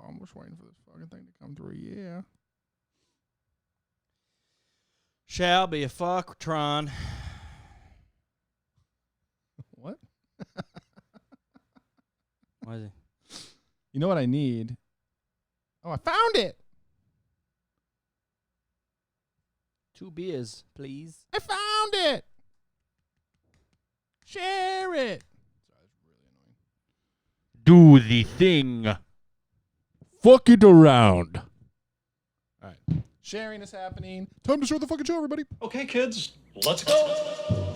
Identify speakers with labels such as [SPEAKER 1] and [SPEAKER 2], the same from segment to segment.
[SPEAKER 1] I'm just waiting for this fucking thing to come through. Yeah.
[SPEAKER 2] Shall be a fucktron.
[SPEAKER 1] What?
[SPEAKER 2] What is it?
[SPEAKER 1] You know what I need? Oh, I found it.
[SPEAKER 2] 2 beers, please.
[SPEAKER 1] I found it. Share it. Sorry, that's really annoying.
[SPEAKER 2] Do the thing.
[SPEAKER 1] Fuck it around. All right. Sharing is happening. Time to start the fucking show, everybody.
[SPEAKER 3] Okay, kids, let's go.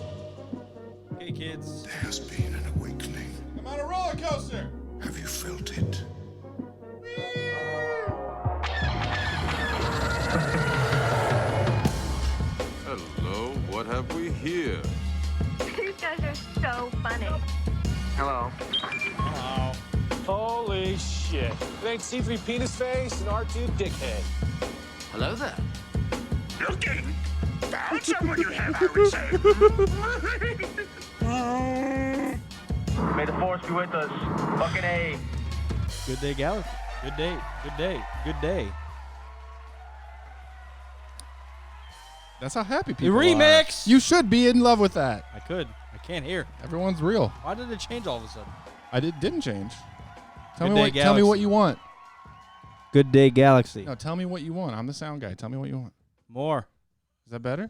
[SPEAKER 2] Hey, kids.
[SPEAKER 4] There has been an awakening.
[SPEAKER 1] I'm on a roller coaster.
[SPEAKER 4] Have you felt it?
[SPEAKER 5] Hello, what have we here?
[SPEAKER 6] You guys are so funny.
[SPEAKER 7] Hello.
[SPEAKER 2] Hello.
[SPEAKER 8] Holy shit. Thanks C3 penis face and R2 dickhead.
[SPEAKER 7] Hello there.
[SPEAKER 4] Looking? Found someone you have, I would say.
[SPEAKER 7] May the force be with us. Fucking A.
[SPEAKER 2] Good day, Galaxy. Good day. Good day. Good day.
[SPEAKER 1] That's how happy people
[SPEAKER 2] remix!
[SPEAKER 1] are. You should be in love with that.
[SPEAKER 2] I could. I can't hear.
[SPEAKER 1] Everyone's real.
[SPEAKER 2] Why did it change all of a sudden?
[SPEAKER 1] Didn't change. Tell
[SPEAKER 2] Good
[SPEAKER 1] me
[SPEAKER 2] day,
[SPEAKER 1] what. Tell me
[SPEAKER 2] Galaxy.
[SPEAKER 1] what you want.
[SPEAKER 2] Good day, Galaxy.
[SPEAKER 1] No, tell me what you want. I'm the sound guy. Tell me what you want.
[SPEAKER 2] More.
[SPEAKER 1] Is that better?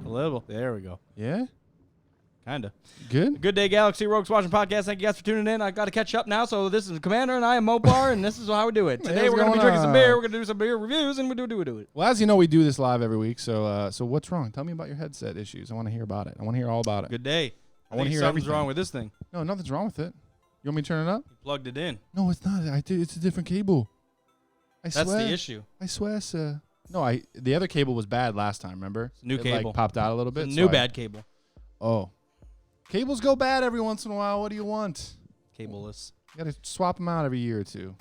[SPEAKER 2] A little. There we go.
[SPEAKER 1] Yeah.
[SPEAKER 2] Kinda.
[SPEAKER 1] Good.
[SPEAKER 2] Good day, Galaxy Rogues Watching Podcast. Thank you guys for tuning in. I got to catch up now. So this is Commander and I am Mopar, and this is how we do it. Today
[SPEAKER 1] what's
[SPEAKER 2] we're gonna be
[SPEAKER 1] going
[SPEAKER 2] drinking some
[SPEAKER 1] on?
[SPEAKER 2] beer. We're gonna do some beer reviews, and we do it.
[SPEAKER 1] Well, as you know, we do this live every week. So what's wrong? Tell me about your headset issues. I want to hear about it. I want to hear all about it.
[SPEAKER 2] Good day.
[SPEAKER 1] I want to hear
[SPEAKER 2] something's
[SPEAKER 1] everything.
[SPEAKER 2] wrong with this thing.
[SPEAKER 1] No, nothing's wrong with it. You want me to turn it up?
[SPEAKER 2] You plugged it in.
[SPEAKER 1] No, it's not. It's a different cable. I
[SPEAKER 2] That's
[SPEAKER 1] swear.
[SPEAKER 2] the issue.
[SPEAKER 1] I swear, sir. No, the other cable was bad last time. Remember?
[SPEAKER 2] It's a new
[SPEAKER 1] it,
[SPEAKER 2] cable.
[SPEAKER 1] Like, popped out a little bit.
[SPEAKER 2] It's a
[SPEAKER 1] so
[SPEAKER 2] new
[SPEAKER 1] I-
[SPEAKER 2] bad cable.
[SPEAKER 1] Oh, cables go bad every once in a while. What do you want?
[SPEAKER 2] Cableless.
[SPEAKER 1] You got to swap them out every year or two.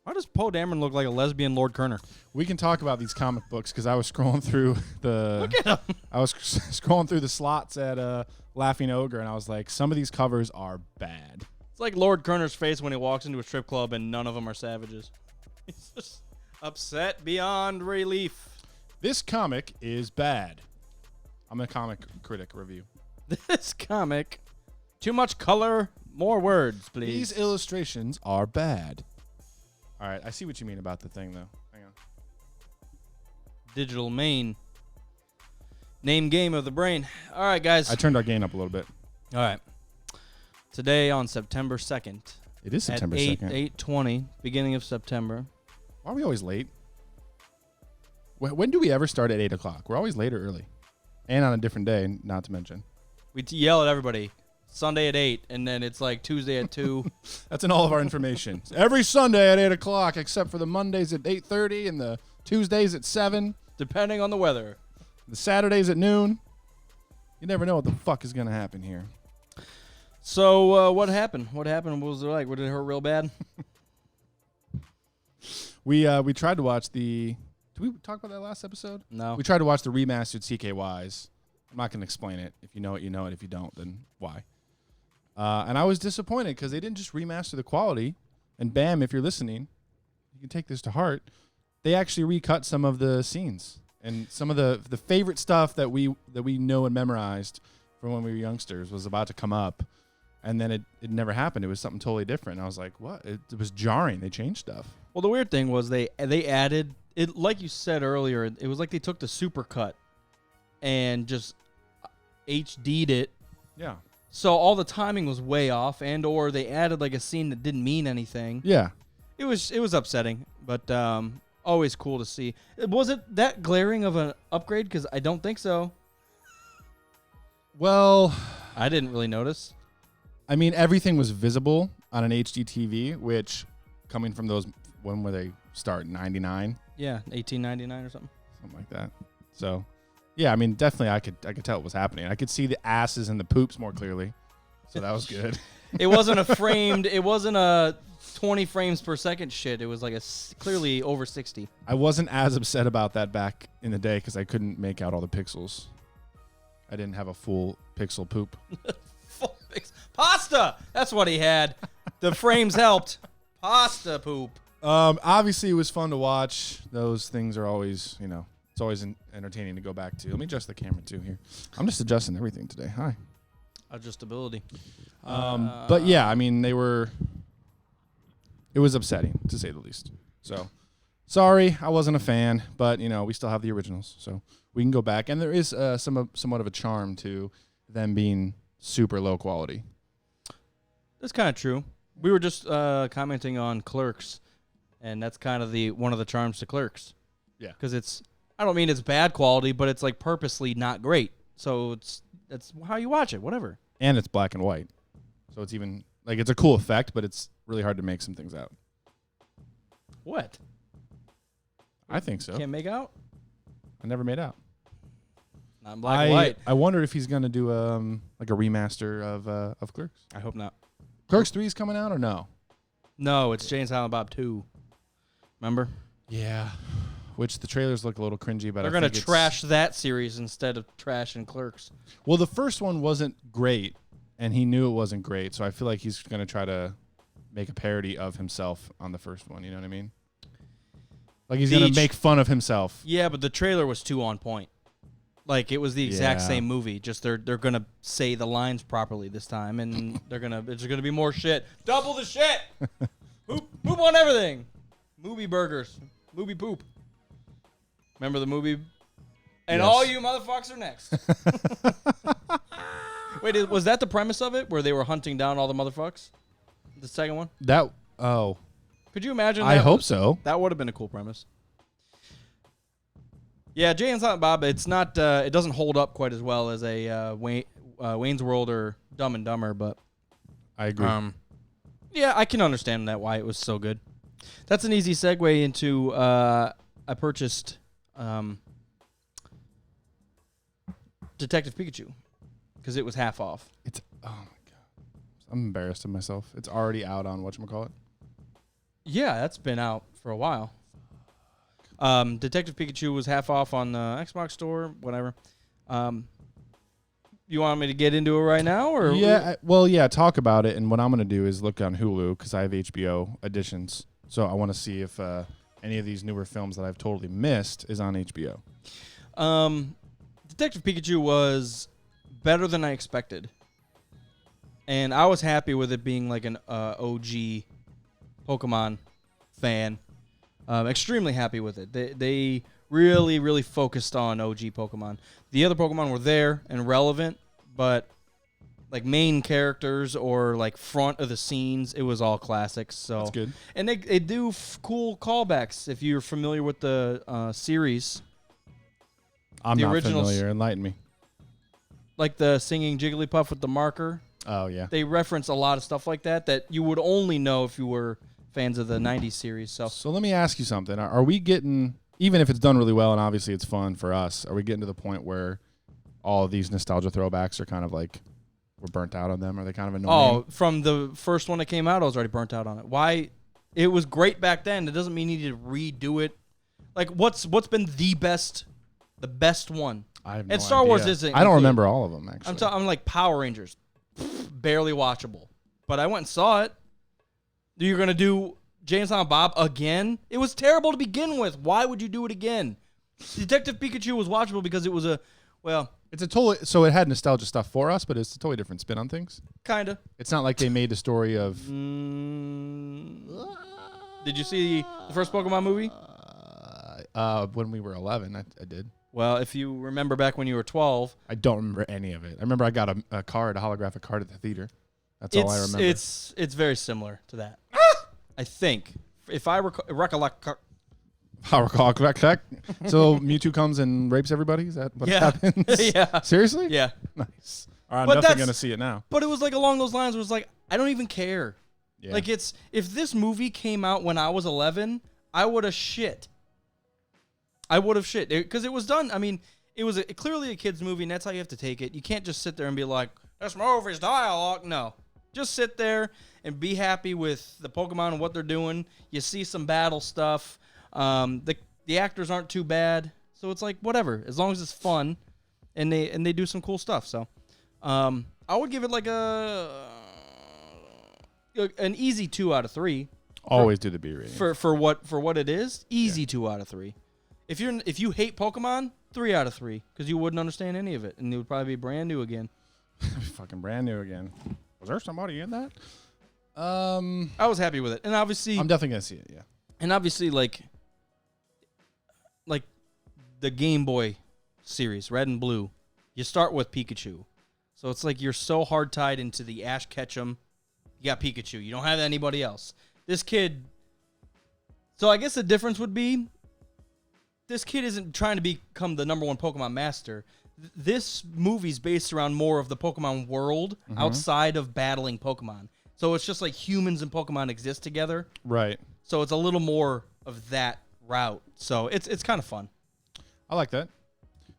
[SPEAKER 2] Why does Poe Dameron look like a lesbian Lord Kerner?
[SPEAKER 1] We can talk about these comic books because I was scrolling through the.
[SPEAKER 2] Look at him.
[SPEAKER 1] I was scrolling through the slots at Laughing Ogre, and I was like, some of these covers are bad.
[SPEAKER 2] It's like Lord Kerner's face when he walks into a strip club and none of them are savages. He's just upset beyond relief.
[SPEAKER 1] This comic is bad. I'm a comic critic review.
[SPEAKER 2] This comic, too much color, more words, please.
[SPEAKER 1] These illustrations are bad. All right, I see what you mean about the thing, though. Hang on.
[SPEAKER 2] Digital main. Name game of the brain. All right, guys.
[SPEAKER 1] I turned our gain up a little bit.
[SPEAKER 2] All right. Today on September 2nd.
[SPEAKER 1] It is September
[SPEAKER 2] at
[SPEAKER 1] 2nd.
[SPEAKER 2] 8:20, beginning of September.
[SPEAKER 1] Why are we always late? When do we ever start at 8 o'clock? We're always late or early. And on a different day, not to mention.
[SPEAKER 2] We yell at everybody. Sunday at 8, and then it's like Tuesday at 2.
[SPEAKER 1] That's in all of our information. Every Sunday at 8 o'clock, except for the Mondays at 8:30 and the Tuesdays at 7.
[SPEAKER 2] Depending on the weather.
[SPEAKER 1] The Saturdays at noon. You never know what the fuck is going to happen here.
[SPEAKER 2] So, what happened? What happened? What was it like? Did it hurt real bad?
[SPEAKER 1] We tried to watch the... Did we talk about that last episode?
[SPEAKER 2] No.
[SPEAKER 1] We tried to watch the remastered CKYs. I'm not going to explain it. If you know it, you know it. If you don't, then why? And I was disappointed because they didn't just remaster the quality. And bam, if you're listening, you can take this to heart. They actually recut some of the scenes and some of the favorite stuff that we know and memorized from when we were youngsters was about to come up. And then it never happened. It was something totally different. And I was like, what? It was jarring. They changed stuff.
[SPEAKER 2] Well, the weird thing was they added it, like you said earlier. It was like they took the supercut and just HD'd it.
[SPEAKER 1] Yeah.
[SPEAKER 2] So all the timing was way off, and or they added like a scene that didn't mean anything.
[SPEAKER 1] Yeah.
[SPEAKER 2] It was upsetting, but always cool to see. Was it that glaring of an upgrade? Because I don't think so.
[SPEAKER 1] Well,
[SPEAKER 2] I didn't really notice.
[SPEAKER 1] I mean, everything was visible on an HD TV, which coming from those, when were they start? 99?
[SPEAKER 2] Yeah, 1899 or something.
[SPEAKER 1] Something like that. So, yeah, I mean, definitely I could tell what was happening. I could see the asses and the poops more clearly. So that was good.
[SPEAKER 2] It wasn't a 20 frames per second shit. It was like clearly over 60.
[SPEAKER 1] I wasn't as upset about that back in the day because I couldn't make out all the pixels. I didn't have a full pixel poop.
[SPEAKER 2] Full pasta! That's what he had. The frames helped. Pasta poop.
[SPEAKER 1] Obviously, it was fun to watch. Those things are always, it's always entertaining to go back to. Let me adjust the camera too here. I'm just adjusting everything today. Hi.
[SPEAKER 2] Adjustability.
[SPEAKER 1] But yeah, I mean, it was upsetting to say the least. So sorry, I wasn't a fan, but we still have the originals, so we can go back. And there is somewhat of a charm to them being super low quality.
[SPEAKER 2] That's kind of true. We were just commenting on Clerks, and that's kind of one of the charms to Clerks.
[SPEAKER 1] Yeah.
[SPEAKER 2] Because I don't mean it's bad quality, but it's like purposely not great. So that's how you watch it, whatever.
[SPEAKER 1] And it's black and white. So it's even, like, it's a cool effect, but it's really hard to make some things out.
[SPEAKER 2] What?
[SPEAKER 1] I think so.
[SPEAKER 2] Can't make out?
[SPEAKER 1] I never made out.
[SPEAKER 2] Not in black and white.
[SPEAKER 1] I wonder if he's going to do like a remaster of Clerks.
[SPEAKER 2] I hope not.
[SPEAKER 1] Clerks 3 is coming out or no?
[SPEAKER 2] No, it's Jay and Silent Bob 2. Remember?
[SPEAKER 1] Yeah. Which the trailers look a little cringy, but
[SPEAKER 2] they're going to trash that series instead of trashing Clerks.
[SPEAKER 1] Well, the first one wasn't great, and he knew it wasn't great, so I feel like he's going to try to make a parody of himself on the first one. You know what I mean? Like he's going to make fun of himself.
[SPEAKER 2] Yeah, but the trailer was too on point. Like it was the exact same movie. Just they're going to say the lines properly this time, and it's going to be more shit. Double the shit. Poop on everything. Movie burgers. Movie poop. Remember the movie? And
[SPEAKER 1] yes.
[SPEAKER 2] All you motherfuckers are next. Wait, was that the premise of it, where they were hunting down all the motherfucks? The second one?
[SPEAKER 1] Could
[SPEAKER 2] you imagine?
[SPEAKER 1] I hope so.
[SPEAKER 2] That would have been a cool premise. Yeah, Jay and Silent Bob. It's not. It doesn't hold up quite as well as a Wayne's World or Dumb and Dumber, but
[SPEAKER 1] I agree.
[SPEAKER 2] Yeah, I can understand why it was so good. That's an easy segue into. I purchased Detective Pikachu because it was half off.
[SPEAKER 1] Oh my god, I'm embarrassed of myself. It's already out on whatchamacallit.
[SPEAKER 2] Yeah, that's been out for a while. Detective Pikachu was half off on the Xbox store, whatever. You want me to get into it right now? Or
[SPEAKER 1] yeah, talk about it. And what I'm going to do is look on Hulu because I have HBO editions. So I want to see if any of these newer films that I've totally missed is on HBO.
[SPEAKER 2] Detective Pikachu was better than I expected. And I was happy with it being like an OG Pokemon fan. Extremely happy with it. They really, really focused on OG Pokemon. The other Pokemon were there and relevant, but like main characters or like front of the scenes, it was all classics. So
[SPEAKER 1] that's good.
[SPEAKER 2] And they do cool callbacks if you're familiar with the series.
[SPEAKER 1] I'm not familiar. Enlighten me.
[SPEAKER 2] Like the singing Jigglypuff with the marker.
[SPEAKER 1] Oh, yeah.
[SPEAKER 2] They reference a lot of stuff like that you would only know if you were fans of the 90s series. So
[SPEAKER 1] let me ask you something. Are we getting, even if it's done really well and obviously it's fun for us, are we getting to the point where all of these nostalgia throwbacks are kind of like we're burnt out on them? Are they kind of annoying?
[SPEAKER 2] Oh, from the first one that came out, I was already burnt out on it. Why? It was great back then. It doesn't mean you need to redo it. Like, what's been the best one?
[SPEAKER 1] I have no
[SPEAKER 2] and Star
[SPEAKER 1] idea.
[SPEAKER 2] Wars isn't.
[SPEAKER 1] I don't remember all of them, actually.
[SPEAKER 2] I'm like Power Rangers. Barely watchable. But I went and saw it. You're going to do Jay and Silent Bob again? It was terrible to begin with. Why would you do it again? Detective Pikachu was watchable because it was
[SPEAKER 1] it's a totally, so it had nostalgia stuff for us, but it's a totally different spin on things.
[SPEAKER 2] Kind of.
[SPEAKER 1] It's not like they made a story of.
[SPEAKER 2] Did you see the first Pokemon movie?
[SPEAKER 1] When we were 11, I did.
[SPEAKER 2] Well, if you remember back when you were 12.
[SPEAKER 1] I don't remember any of it. I remember I got a holographic card at the theater. That's all I remember.
[SPEAKER 2] It's very similar to that. I think. If I recollect.
[SPEAKER 1] So Mewtwo comes and rapes everybody? Is that what happens?
[SPEAKER 2] Yeah.
[SPEAKER 1] Seriously?
[SPEAKER 2] Yeah.
[SPEAKER 1] Nice. All right, I'm definitely going to see it now.
[SPEAKER 2] But it was like along those lines where it was like, I don't even care. Yeah. Like if this movie came out when I was 11, I would have shit. Because it was done. I mean, it was clearly a kid's movie, and that's how you have to take it. You can't just sit there and be like, this movie's dialogue. No. Just sit there and be happy with the Pokemon and what they're doing. You see some battle stuff. The actors aren't too bad. So it's like, whatever. As long as it's fun and they do some cool stuff. So I would give it like an easy 2 out of 3.
[SPEAKER 1] Always do the B rating.
[SPEAKER 2] For what it is, easy 2 out of 3. If you hate Pokemon, 3 out of 3 because you wouldn't understand any of it and it would probably be brand new again.
[SPEAKER 1] Fucking brand new again. Was there somebody in that?
[SPEAKER 2] I was happy with it, and obviously
[SPEAKER 1] I'm definitely gonna see it. Yeah.
[SPEAKER 2] And obviously, like the Game Boy series, Red and Blue, you start with Pikachu. So it's like you're so hard tied into the Ash Ketchum. You got Pikachu. You don't have anybody else. This kid. So I guess the difference would be this kid isn't trying to become the number 1 Pokemon master. This movie's based around more of the Pokemon world outside of battling Pokemon. So it's just like humans and Pokemon exist together.
[SPEAKER 1] Right.
[SPEAKER 2] So it's a little more of that route. So it's kind of fun.
[SPEAKER 1] I like that.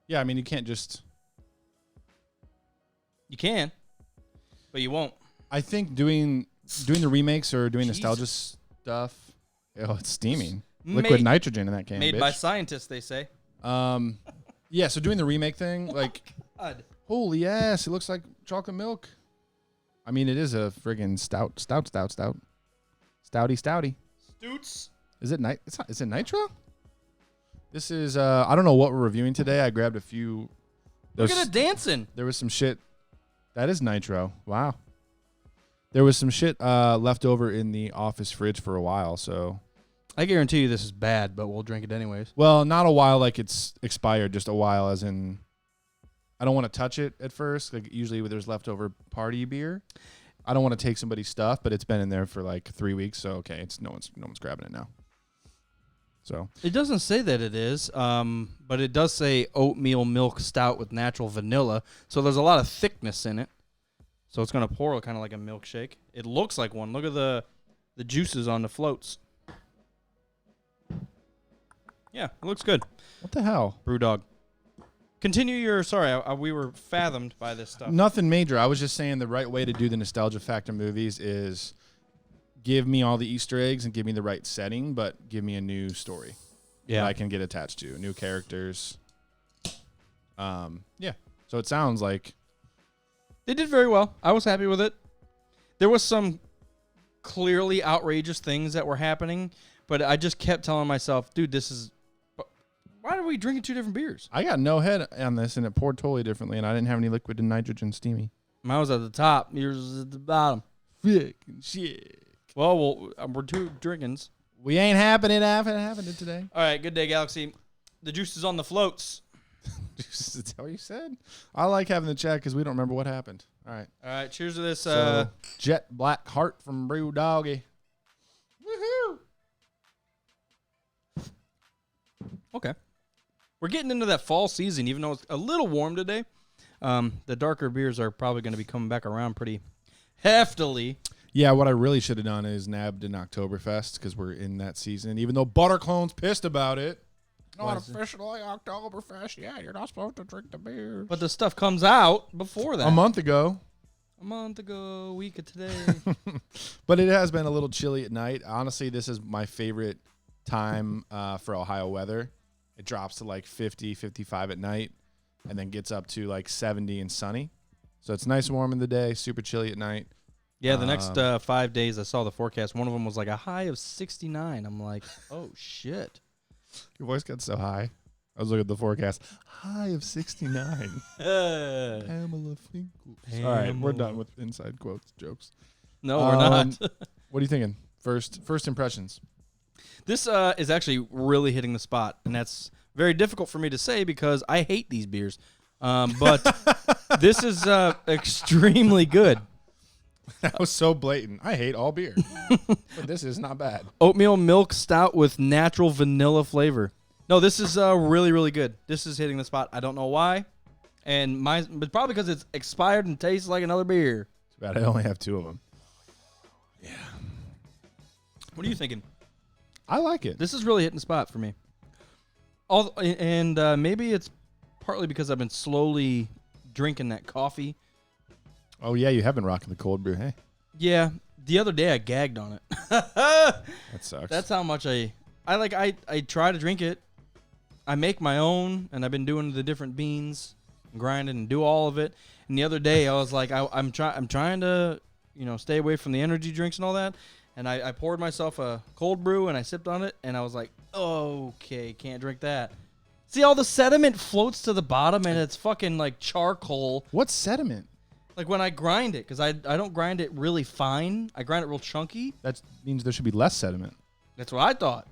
[SPEAKER 1] Yeah, I mean, you can't just...
[SPEAKER 2] You can, but you won't.
[SPEAKER 1] I think doing the remakes or doing nostalgia stuff... Oh, it's steaming. Liquid nitrogen in that can,
[SPEAKER 2] Made
[SPEAKER 1] bitch.
[SPEAKER 2] by scientists, they say.
[SPEAKER 1] Yeah, so doing the remake thing, like...
[SPEAKER 2] God.
[SPEAKER 1] Holy ass, it looks like chocolate milk. I mean, it is a friggin' stout. Stouty.
[SPEAKER 2] Stoots.
[SPEAKER 1] Is it is it nitro? This is I don't know what we're reviewing today. I grabbed a few.
[SPEAKER 2] Look at it dancing.
[SPEAKER 1] There was some shit. That is nitro. Wow. There was some shit left over in the office fridge for a while, so
[SPEAKER 2] I guarantee you this is bad, but we'll drink it anyways.
[SPEAKER 1] well, not a while like it's expired, just a while as in I don't want to touch it at first. Like usually when there's leftover party beer, I don't want to take somebody's stuff, but it's been in there for like 3 weeks, so okay, it's no one's grabbing it now. So
[SPEAKER 2] It doesn't say that it is, but it does say oatmeal milk stout with natural vanilla. So there's a lot of thickness in it. So it's gonna pour kind of like a milkshake. It looks like one. Look at the juices on the floats. Yeah, it looks good.
[SPEAKER 1] what the hell?
[SPEAKER 2] Brewdog. Continue your. Sorry, we were fathomed by this stuff.
[SPEAKER 1] Nothing major. I was just saying the right way to do the nostalgia factor movies is give me all the Easter eggs and give me the right setting, but give me a new story that I can get attached to, new characters. Yeah. So it sounds like
[SPEAKER 2] They did very well. I was happy with it. There was some clearly outrageous things that were happening, but I just kept telling myself, dude, this is... Why are we drinking 2 different beers?
[SPEAKER 1] I got no head on this, and it poured totally differently, and I didn't have any liquid and nitrogen steamy.
[SPEAKER 2] Mine was at the top. Yours was at the bottom.
[SPEAKER 1] Fucking shit.
[SPEAKER 2] Well, we're 2 drinkings.
[SPEAKER 1] We ain't happening today.
[SPEAKER 2] All right, good day, Galaxy. The juice is on the floats.
[SPEAKER 1] Is that what you said? I like having the chat because we don't remember what happened. All right.
[SPEAKER 2] All right, cheers to this.
[SPEAKER 1] So, Jet Black Heart from Brew Doggy. Woohoo!
[SPEAKER 2] Okay. We're getting into that fall season, even though it's a little warm today. The darker beers are probably going to be coming back around pretty heftily.
[SPEAKER 1] Yeah, what I really should have done is nabbed an Oktoberfest because we're in that season. Even though Butterclone's pissed about it. Not officially Oktoberfest. Yeah, you're not supposed to drink the beer.
[SPEAKER 2] But the stuff comes out before that.
[SPEAKER 1] A month ago.
[SPEAKER 2] A week of today.
[SPEAKER 1] But it has been a little chilly at night. Honestly, this is my favorite time for Ohio weather. It drops to like 50, 55 at night and then gets up to like 70 and sunny. So it's nice and warm in the day, super chilly at night.
[SPEAKER 2] Yeah, the next 5 days I saw the forecast. One of them was like a high of 69. I'm like, oh, shit.
[SPEAKER 1] Your voice got so high. I was looking at the forecast. High of 69. Pamela Finkel. All right, we're done with inside quotes jokes.
[SPEAKER 2] No, we're not.
[SPEAKER 1] What are you thinking? First impressions.
[SPEAKER 2] This is actually really hitting the spot, and that's very difficult for me to say because I hate these beers. But this is extremely good.
[SPEAKER 1] That was so blatant. I hate all beer. But this is not bad.
[SPEAKER 2] Oatmeal milk stout with natural vanilla flavor. No, this is really, really good. This is hitting the spot. I don't know why. But probably because it's expired and tastes like another beer.
[SPEAKER 1] Too bad I only have 2 of them. Yeah.
[SPEAKER 2] What are you thinking?
[SPEAKER 1] I like it.
[SPEAKER 2] This is really hitting the spot for me. Maybe it's partly because I've been slowly drinking that coffee.
[SPEAKER 1] Oh, yeah, you have been rocking the cold brew, hey?
[SPEAKER 2] Yeah. The other day I gagged on it.
[SPEAKER 1] That sucks.
[SPEAKER 2] That's how much I try to drink it. I make my own, and I've been doing the different beans, and grinding, and do all of it. And the other day I was like, I'm trying to, stay away from the energy drinks and all that. And I poured myself a cold brew, and I sipped on it, and I was like, okay, can't drink that. See, all the sediment floats to the bottom, and it's fucking like charcoal.
[SPEAKER 1] What's sediment?
[SPEAKER 2] Like when I grind it, because I don't grind it really fine. I grind it real chunky.
[SPEAKER 1] That means there should be less sediment.
[SPEAKER 2] That's what I thought.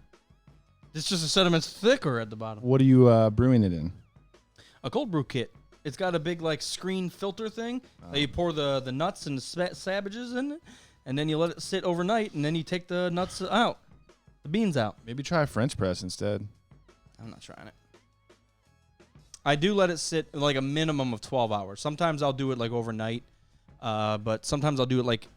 [SPEAKER 2] It's just the sediment's thicker at the bottom.
[SPEAKER 1] What are you brewing it in?
[SPEAKER 2] A cold brew kit. It's got a big like screen filter thing that you pour the nuts and the savages in it, and then you let it sit overnight, and then you take the nuts out, the beans out.
[SPEAKER 1] Maybe try a French press instead.
[SPEAKER 2] I'm not trying it. I do let it sit like a minimum of 12 hours. Sometimes I'll do it like overnight, but sometimes I'll do it like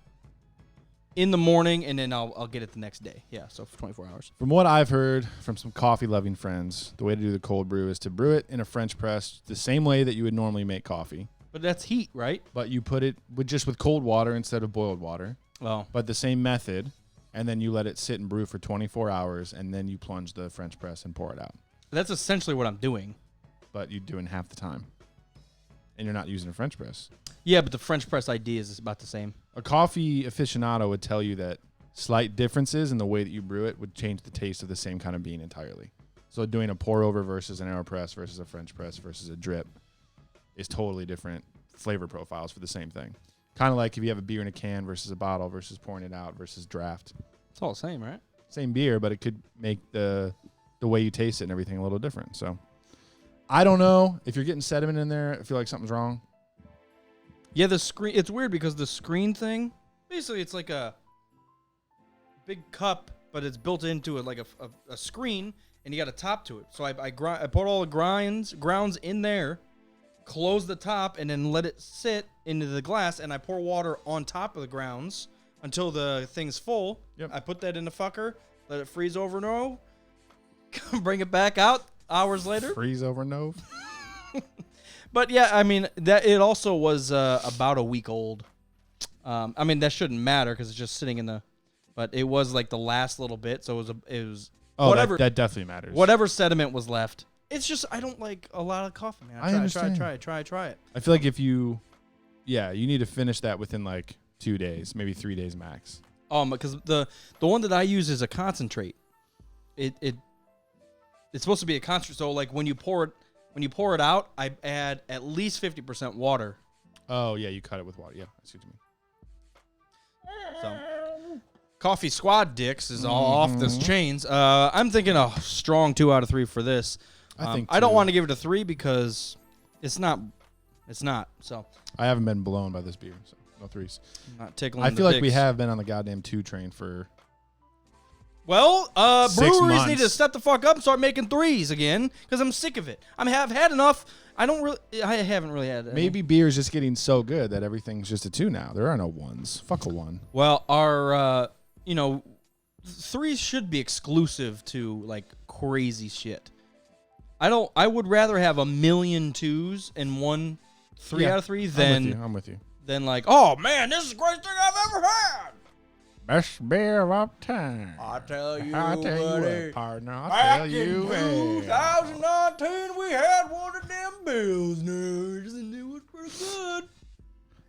[SPEAKER 2] in the morning, and then I'll get it the next day. Yeah, so for 24 hours.
[SPEAKER 1] From what I've heard from some coffee-loving friends, the way to do the cold brew is to brew it in a French press the same way that you would normally make coffee.
[SPEAKER 2] But that's heat, right?
[SPEAKER 1] But you put it with cold water instead of boiled water.
[SPEAKER 2] Oh.
[SPEAKER 1] But the same method, and then you let it sit and brew for 24 hours, and then you plunge the French press and pour it out.
[SPEAKER 2] That's essentially what I'm doing.
[SPEAKER 1] But you're doing half the time. And you're not using a French press.
[SPEAKER 2] Yeah, but the French press idea is about the same.
[SPEAKER 1] A coffee aficionado would tell you that slight differences in the way that you brew it would change the taste of the same kind of bean entirely. So doing a pour over versus an AeroPress versus a French press versus a drip is totally different flavor profiles for the same thing. Kind of like if you have a beer in a can versus a bottle versus pouring it out versus draft.
[SPEAKER 2] It's all the same, right?
[SPEAKER 1] Same beer, but it could make the way you taste it and everything a little different. So I don't know. If you're getting sediment in there, I feel like something's wrong.
[SPEAKER 2] Yeah, the screen. It's weird because the screen thing, basically, it's like a big cup, but it's built into it like a screen, and you got a top to it. So I put all the grounds in there, close the top, and then let it sit into the glass, and I pour water on top of the grounds until the thing's full.
[SPEAKER 1] Yep.
[SPEAKER 2] I put that in the fucker, let it freeze over and over, bring it back out hours later.
[SPEAKER 1] Freeze over no.
[SPEAKER 2] But yeah, I mean that it also was about a week old. I mean that shouldn't matter because it's just sitting in the. But it was like the last little bit, so it was whatever.
[SPEAKER 1] That definitely matters.
[SPEAKER 2] Whatever sediment was left. It's just I don't like a lot of coffee, man.
[SPEAKER 1] I understand.
[SPEAKER 2] Try it.
[SPEAKER 1] I feel like you need to finish that within like 2 days, maybe 3 days max.
[SPEAKER 2] Because the one that I use is a concentrate. It's supposed to be a concentrate. So like when you pour it out, I add at least 50% water.
[SPEAKER 1] Oh yeah, you cut it with water. Yeah, I see what you mean.
[SPEAKER 2] So, Coffee Squad Dicks is all off this chains. I'm thinking a strong 2 out of 3 for this. I don't want to give it a 3 because it's not. So
[SPEAKER 1] I haven't been blown by this beer, so no 3s.
[SPEAKER 2] I'm not tickling.
[SPEAKER 1] I feel like we
[SPEAKER 2] dicks.
[SPEAKER 1] have been on the goddamn 2 train for.
[SPEAKER 2] Well,
[SPEAKER 1] 6
[SPEAKER 2] breweries
[SPEAKER 1] months.
[SPEAKER 2] need to step the fuck up and start making 3s again because I'm sick of it. I have had enough. I haven't really had any.
[SPEAKER 1] Maybe beer is just getting so good that everything's just a 2 now. There are no 1s. Fuck a 1.
[SPEAKER 2] Well, our 3s should be exclusive to like crazy shit. I would rather have a million 2s and 1 3 out of 3 than
[SPEAKER 1] I'm with you.
[SPEAKER 2] than like, oh man, this is the greatest thing I've ever had.
[SPEAKER 1] Best beer of all time.
[SPEAKER 2] I tell you,
[SPEAKER 1] I'll tell you
[SPEAKER 2] buddy.
[SPEAKER 1] what, partner. I'll
[SPEAKER 2] Back
[SPEAKER 1] tell you
[SPEAKER 2] in
[SPEAKER 1] what.
[SPEAKER 2] 2019, we had one of them Pilsners, and it was pretty good.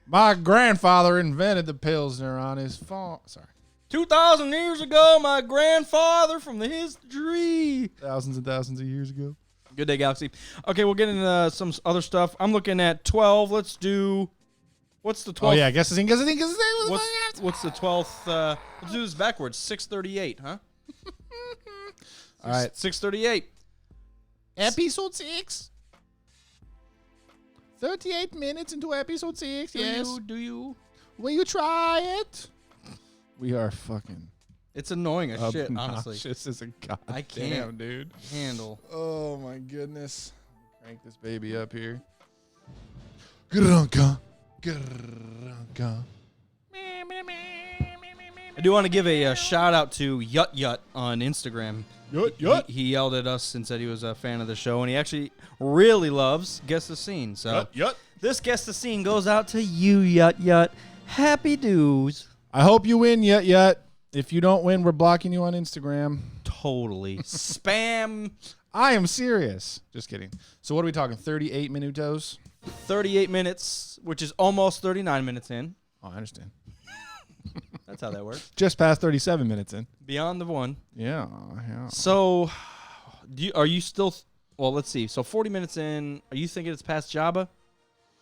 [SPEAKER 1] My grandfather invented the Pilsner on his farm. Sorry.
[SPEAKER 2] 2,000 years ago, my grandfather from the history.
[SPEAKER 1] Thousands and thousands of years ago.
[SPEAKER 2] Good day, Galaxy. Okay, we'll get into some other stuff. I'm looking at 12. Let's do... What's the 12th?
[SPEAKER 1] Oh, yeah. Guess the thing.
[SPEAKER 2] What's the 12th? Let's do this backwards. 638, huh?
[SPEAKER 1] All right.
[SPEAKER 2] 638.
[SPEAKER 1] Episode 6. 38 minutes into episode 6. Yes.
[SPEAKER 2] Do you?
[SPEAKER 1] Will you try it? We are fucking
[SPEAKER 2] It's annoying as shit, honestly.
[SPEAKER 1] obnoxious as a goddamn
[SPEAKER 2] I can't
[SPEAKER 1] dude.
[SPEAKER 2] handle.
[SPEAKER 1] Oh, my goodness. Crank this baby up here. Grunka. Grunka.
[SPEAKER 2] I do want to give a shout out to Yut Yut on Instagram.
[SPEAKER 1] Yut.
[SPEAKER 2] He yelled at us and said he was a fan of the show, and he actually really loves Guess the Scene. So
[SPEAKER 1] Yut.
[SPEAKER 2] this Guess the Scene goes out to you, Yut Yut. Happy dues.
[SPEAKER 1] I hope you win, Yut. If you don't win, we're blocking you on Instagram.
[SPEAKER 2] Totally. Spam.
[SPEAKER 1] I am serious. Just kidding. So what are we talking? 38 minutos?
[SPEAKER 2] 38 minutes, which is almost 39 minutes in.
[SPEAKER 1] Oh, I understand.
[SPEAKER 2] That's how that works.
[SPEAKER 1] Just past 37 minutes in.
[SPEAKER 2] Beyond the one.
[SPEAKER 1] Yeah.
[SPEAKER 2] So, are you still? Well, let's see. So 40 minutes in, are you thinking it's past Jabba?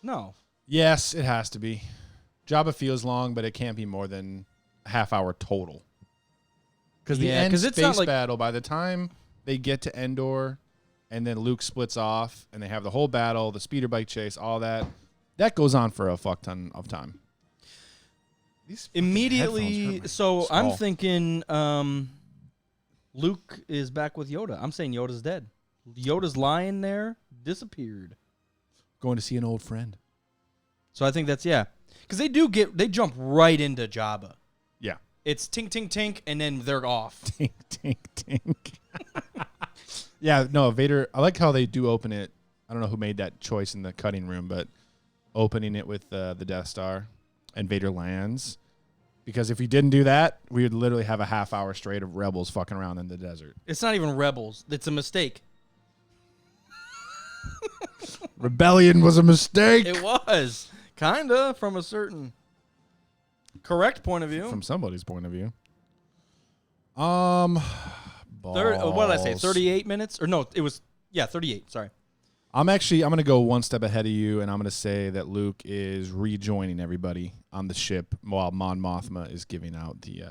[SPEAKER 2] No.
[SPEAKER 1] Yes, it has to be. Jabba feels long, but it can't be more than a half hour total. Because the end space battle, by the time they get to Endor, and then Luke splits off, and they have the whole battle, the speeder bike chase, all that, that goes on for a fuck ton of time.
[SPEAKER 2] Immediately, so I'm thinking Luke is back with Yoda. I'm saying Yoda's dead. Yoda's lying there, disappeared.
[SPEAKER 1] Going to see an old friend.
[SPEAKER 2] So I think that's, because they jump right into Jabba.
[SPEAKER 1] Yeah.
[SPEAKER 2] It's tink, tink, tink, and then they're off.
[SPEAKER 1] Tink, tink, tink. Yeah, no, Vader, I like how they do open it. I don't know who made that choice in the cutting room, but opening it with the Death Star and Vader lands. Because if we didn't do that, we would literally have a half hour straight of rebels fucking around in the desert.
[SPEAKER 2] It's not even rebels. It's a mistake.
[SPEAKER 1] Rebellion was a mistake.
[SPEAKER 2] It was. Kinda, from a certain correct point of view.
[SPEAKER 1] From somebody's point of view.
[SPEAKER 2] What did I say? 38 minutes? Or no, it was 38. Sorry.
[SPEAKER 1] I'm going to go one step ahead of you, and I'm going to say that Luke is rejoining everybody on the ship while Mon Mothma is giving out the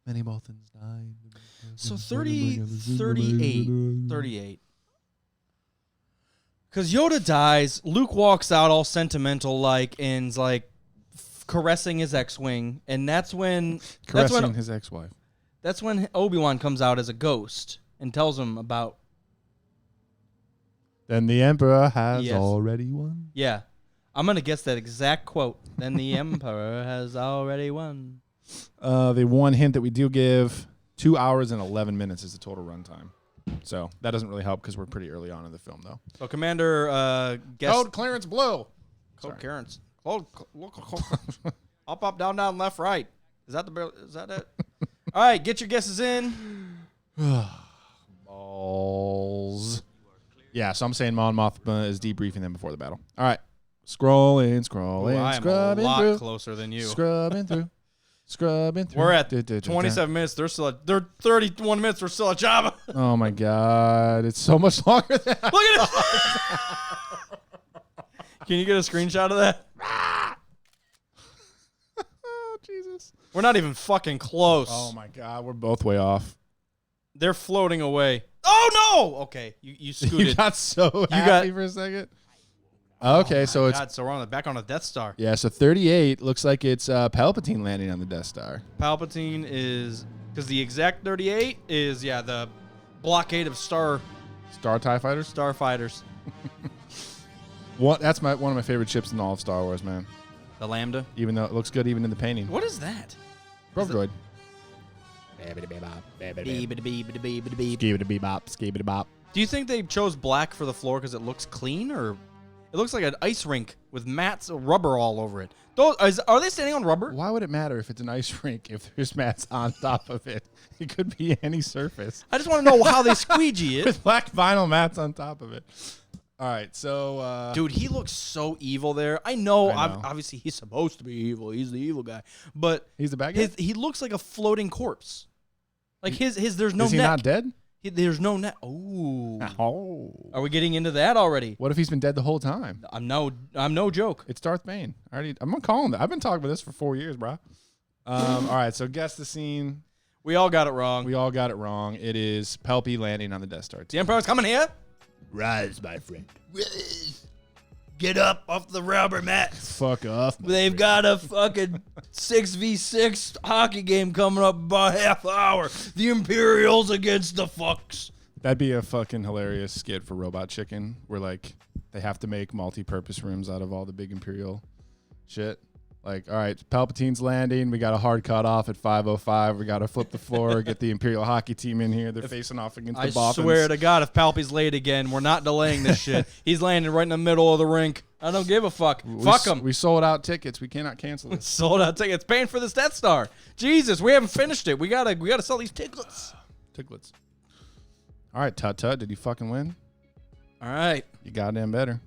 [SPEAKER 1] many Mothans died.
[SPEAKER 2] So 38. Because Yoda dies, Luke walks out all sentimental like and's like caressing his X-Wing, and that's when
[SPEAKER 1] his ex-wife.
[SPEAKER 2] That's when Obi-Wan comes out as a ghost and tells him about.
[SPEAKER 1] Then the Emperor has already won.
[SPEAKER 2] Yeah. I'm going to guess that exact quote. Then the Emperor has already won.
[SPEAKER 1] The one hint that we do give, 2 hours and 11 minutes is the total runtime. So that doesn't really help because we're pretty early on in the film, though.
[SPEAKER 2] So Commander guessed.
[SPEAKER 1] Code clearance blue.
[SPEAKER 2] Code clearance. Up, down, left, right. Is that it? All right, get your guesses in.
[SPEAKER 1] Balls. Yeah, so I'm saying Mon Mothma is debriefing them before the battle. All right. Scrolling,
[SPEAKER 2] I am a lot
[SPEAKER 1] through.
[SPEAKER 2] closer than you.
[SPEAKER 1] Scrubbing through.
[SPEAKER 2] We're at 27 minutes. They're 31 minutes. We're still at Jabba.
[SPEAKER 1] Oh, my God. It's so much longer than
[SPEAKER 2] Look at it. Can you get a screenshot of that?
[SPEAKER 1] Oh, Jesus.
[SPEAKER 2] We're not even fucking close.
[SPEAKER 1] Oh, my God. We're both way off.
[SPEAKER 2] They're floating away. Oh, no. Okay. You scooted.
[SPEAKER 1] You got so happy for a second. Okay, so it's...
[SPEAKER 2] God, so we're back on the Death Star.
[SPEAKER 1] Yeah, so 38 looks like it's Palpatine landing on the Death Star.
[SPEAKER 2] Palpatine is... Because the exact 38 is, the blockade of
[SPEAKER 1] Star TIE Fighters?
[SPEAKER 2] Starfighters.
[SPEAKER 1] That's one of my favorite ships in all of Star Wars, man.
[SPEAKER 2] The Lambda?
[SPEAKER 1] Even though it looks good even in the painting.
[SPEAKER 2] What is that?
[SPEAKER 1] Probe droid.
[SPEAKER 2] Do you think they chose black for the floor because it looks clean, or it looks like an ice rink with mats of rubber all over it? Are they standing on rubber?
[SPEAKER 1] Why would it matter if it's an ice rink if there's mats on top of it? It could be any surface.
[SPEAKER 2] I just want to know how they squeegee it.
[SPEAKER 1] With black vinyl mats on top of it. All right, so...
[SPEAKER 2] Dude, he looks so evil there. I know. Obviously he's supposed to be evil. He's the evil guy. But
[SPEAKER 1] he's the bad guy?
[SPEAKER 2] He looks like a floating corpse. Like there's no neck.
[SPEAKER 1] Is he not dead?
[SPEAKER 2] There's no neck. Oh.
[SPEAKER 1] Oh.
[SPEAKER 2] Are we getting into that already?
[SPEAKER 1] What if he's been dead the whole time?
[SPEAKER 2] I'm no joke.
[SPEAKER 1] It's Darth Bane. I'm gonna call him that. I've been talking about this for 4 years, bro. All right, so guess the scene.
[SPEAKER 2] We all got it wrong.
[SPEAKER 1] It is Palpy landing on the Death Star.
[SPEAKER 2] The Emperor's coming here.
[SPEAKER 1] Rise, my friend.
[SPEAKER 2] Get up off the rubber mat.
[SPEAKER 1] Fuck off.
[SPEAKER 2] They've got a fucking 6v6 hockey game coming up in about half hour. The Imperials against the fucks.
[SPEAKER 1] That'd be a fucking hilarious skit for Robot Chicken where, like, they have to make multi-purpose rooms out of all the big Imperial shit. Like, all right, Palpatine's landing. We got a hard cut off at 5:05. We got to flip the floor, get the Imperial hockey team in here. They're facing off against the Boffins.
[SPEAKER 2] I swear to God, if Palpy's late again, we're not delaying this shit. He's landing right in the middle of the rink. I don't give a fuck. Fuck him.
[SPEAKER 1] We sold out tickets. We cannot cancel it.
[SPEAKER 2] Sold out tickets. Paying for this Death Star. Jesus, we haven't finished it. We gotta sell these tickets.
[SPEAKER 1] Ticklets. All right, Tut. Did you fucking win?
[SPEAKER 2] All right.
[SPEAKER 1] You goddamn better.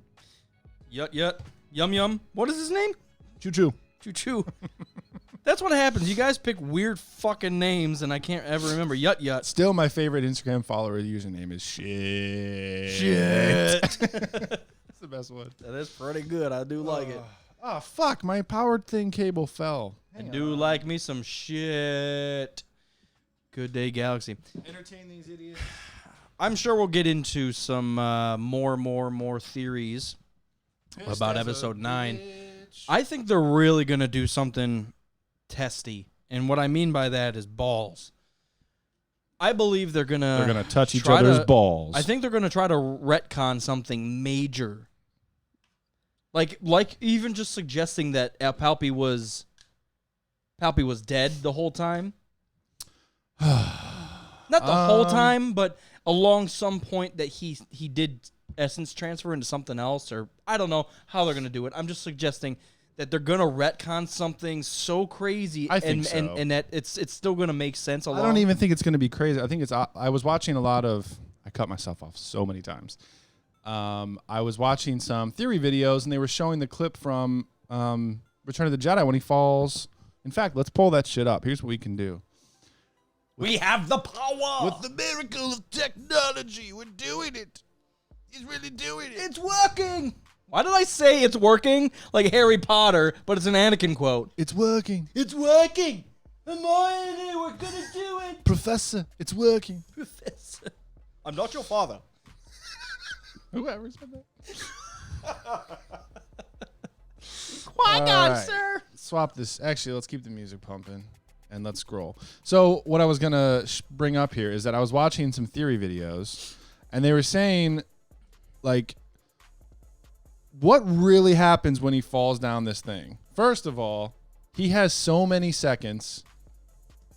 [SPEAKER 2] Yut. Yum. What is his name?
[SPEAKER 1] Choo-choo.
[SPEAKER 2] Choo-choo. That's what happens. You guys pick weird fucking names, and I can't ever remember. Yut.
[SPEAKER 1] Still, my favorite Instagram follower username is shit.
[SPEAKER 2] Shit.
[SPEAKER 1] That's the best one.
[SPEAKER 2] That is pretty good. I do like it.
[SPEAKER 1] Oh, fuck. My powered thing cable fell.
[SPEAKER 2] I do like me some shit. Good day, Galaxy.
[SPEAKER 1] Entertain these idiots.
[SPEAKER 2] I'm sure we'll get into some more theories about episode 9. I think they're really going to do something testy. And what I mean by that is balls. I believe they're going to
[SPEAKER 1] touch each other's balls.
[SPEAKER 2] I think they're going to try to retcon something major. Like even just suggesting that Palpy was dead the whole time. Not the whole time, but along some point that he did essence transfer into something else, or I don't know how they're going to do it. I'm just suggesting that they're going to retcon something so crazy and that it's still going to make sense along.
[SPEAKER 1] I don't even think it's going to be crazy. I think I was watching a lot of, I cut myself off so many times. I was watching some theory videos, and they were showing the clip from Return of the Jedi when he falls. In fact, let's pull that shit up. Here's what we can do.
[SPEAKER 2] We have the power!
[SPEAKER 1] With the miracle of technology, we're doing it. He's really doing it.
[SPEAKER 2] It's working! Why did I say it's working? Like Harry Potter, but it's an Anakin quote.
[SPEAKER 1] It's working.
[SPEAKER 2] It's working! Hermione, we're gonna do it!
[SPEAKER 1] Professor, it's working.
[SPEAKER 2] Professor. I'm not your father.
[SPEAKER 1] Whoever said that.
[SPEAKER 2] Qui-Gon, sir!
[SPEAKER 1] Swap this. Actually, let's keep the music pumping. And let's scroll. So what I was going to bring up here is that I was watching some theory videos, and they were saying, like, what really happens when he falls down this thing? First of all, he has so many seconds.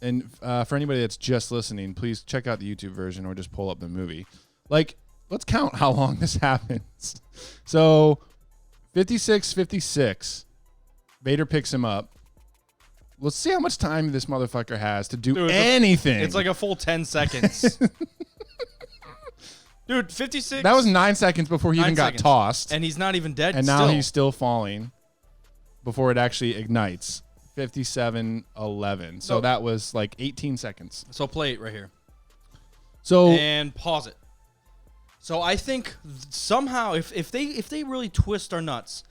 [SPEAKER 1] And for anybody that's just listening, please check out the YouTube version or just pull up the movie. Like, let's count how long this happens. So 56, Vader picks him up. Let's see how much time this motherfucker has to do anything.
[SPEAKER 2] It's like a full 10 seconds. Dude, 56.
[SPEAKER 1] That was 9 seconds before he even got tossed.
[SPEAKER 2] And he's not even dead.
[SPEAKER 1] And now he's still falling before it actually ignites. 57:11. So that was like 18 seconds.
[SPEAKER 2] So play it right here.
[SPEAKER 1] So
[SPEAKER 2] and pause it. So I think somehow if they really twist our nuts,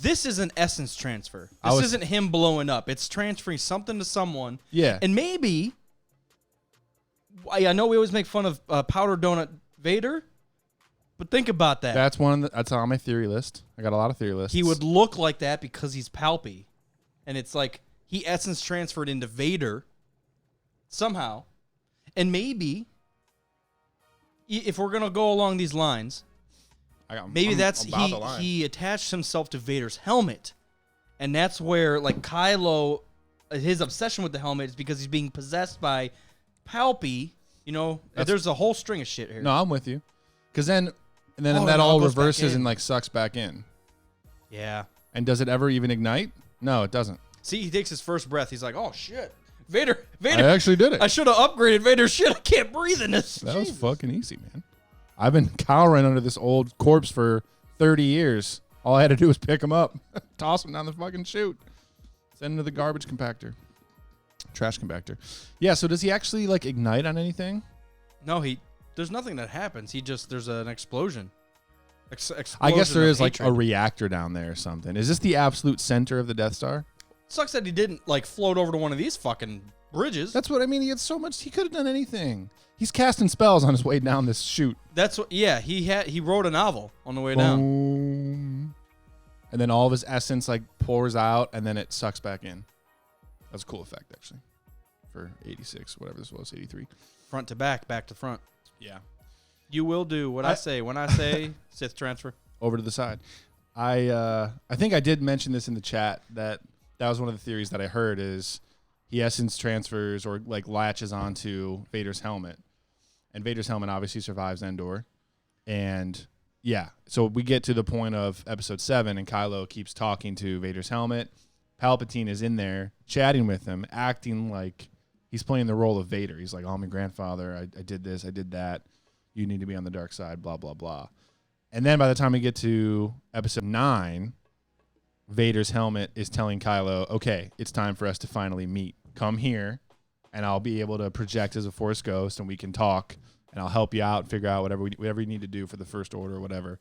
[SPEAKER 2] this is an essence transfer. This isn't him blowing up. It's transferring something to someone.
[SPEAKER 1] Yeah.
[SPEAKER 2] And maybe, I know we always make fun of Powder Donut Vader, but think about that.
[SPEAKER 1] That's that's on my theory list. I got a lot of theory lists.
[SPEAKER 2] He would look like that because he's Palpy. And it's like he essence transferred into Vader somehow. And maybe, if we're going to go along these lines, maybe he attached himself to Vader's helmet, and that's where like Kylo, his obsession with the helmet is because he's being possessed by Palpy. You know, there's a whole string of shit here.
[SPEAKER 1] No, I'm with you, because then that all reverses and like sucks back in.
[SPEAKER 2] Yeah.
[SPEAKER 1] And does it ever even ignite? No, it doesn't.
[SPEAKER 2] See, he takes his first breath. He's like, "Oh shit, Vader!"
[SPEAKER 1] I actually did it.
[SPEAKER 2] I should have upgraded Vader's shit. I can't breathe in this.
[SPEAKER 1] That was fucking easy, man. I've been cowering under this old corpse for 30 years. All I had to do was pick him up, toss him down the fucking chute, send him to the garbage compactor, trash compactor. Yeah. So does he actually like ignite on anything?
[SPEAKER 2] No, there's nothing that happens. There's an explosion.
[SPEAKER 1] I guess there is like a reactor down there or something. Is this the absolute center of the Death Star?
[SPEAKER 2] Sucks that he didn't like float over to one of these fucking bridges.
[SPEAKER 1] That's what I mean. He had so much. He could have done anything. He's casting spells on his way down this chute.
[SPEAKER 2] That's what. Yeah, he wrote a novel on the way down.
[SPEAKER 1] And then all of his essence like pours out, and then it sucks back in. That's a cool effect, actually. For 86, whatever this was, 83.
[SPEAKER 2] Front to back to front.
[SPEAKER 1] Yeah.
[SPEAKER 2] You will do what I say when I say Sith transfer.
[SPEAKER 1] Over to the side. I think I did mention this in the chat that was one of the theories that I heard is he essence transfers or like latches onto Vader's helmet. And Vader's helmet obviously survives Endor. And yeah, so we get to the point of episode 7 and Kylo keeps talking to Vader's helmet. Palpatine is in there chatting with him, acting like he's playing the role of Vader. He's like, "Oh, I'm your grandfather. I did this. I did that. You need to be on the dark side, blah, blah, blah." And then by the time we get to episode 9, Vader's helmet is telling Kylo, okay, it's time for us to finally meet. Come here, and I'll be able to project as a Force ghost, and we can talk, and I'll help you out and figure out whatever you need to do for the First Order or whatever.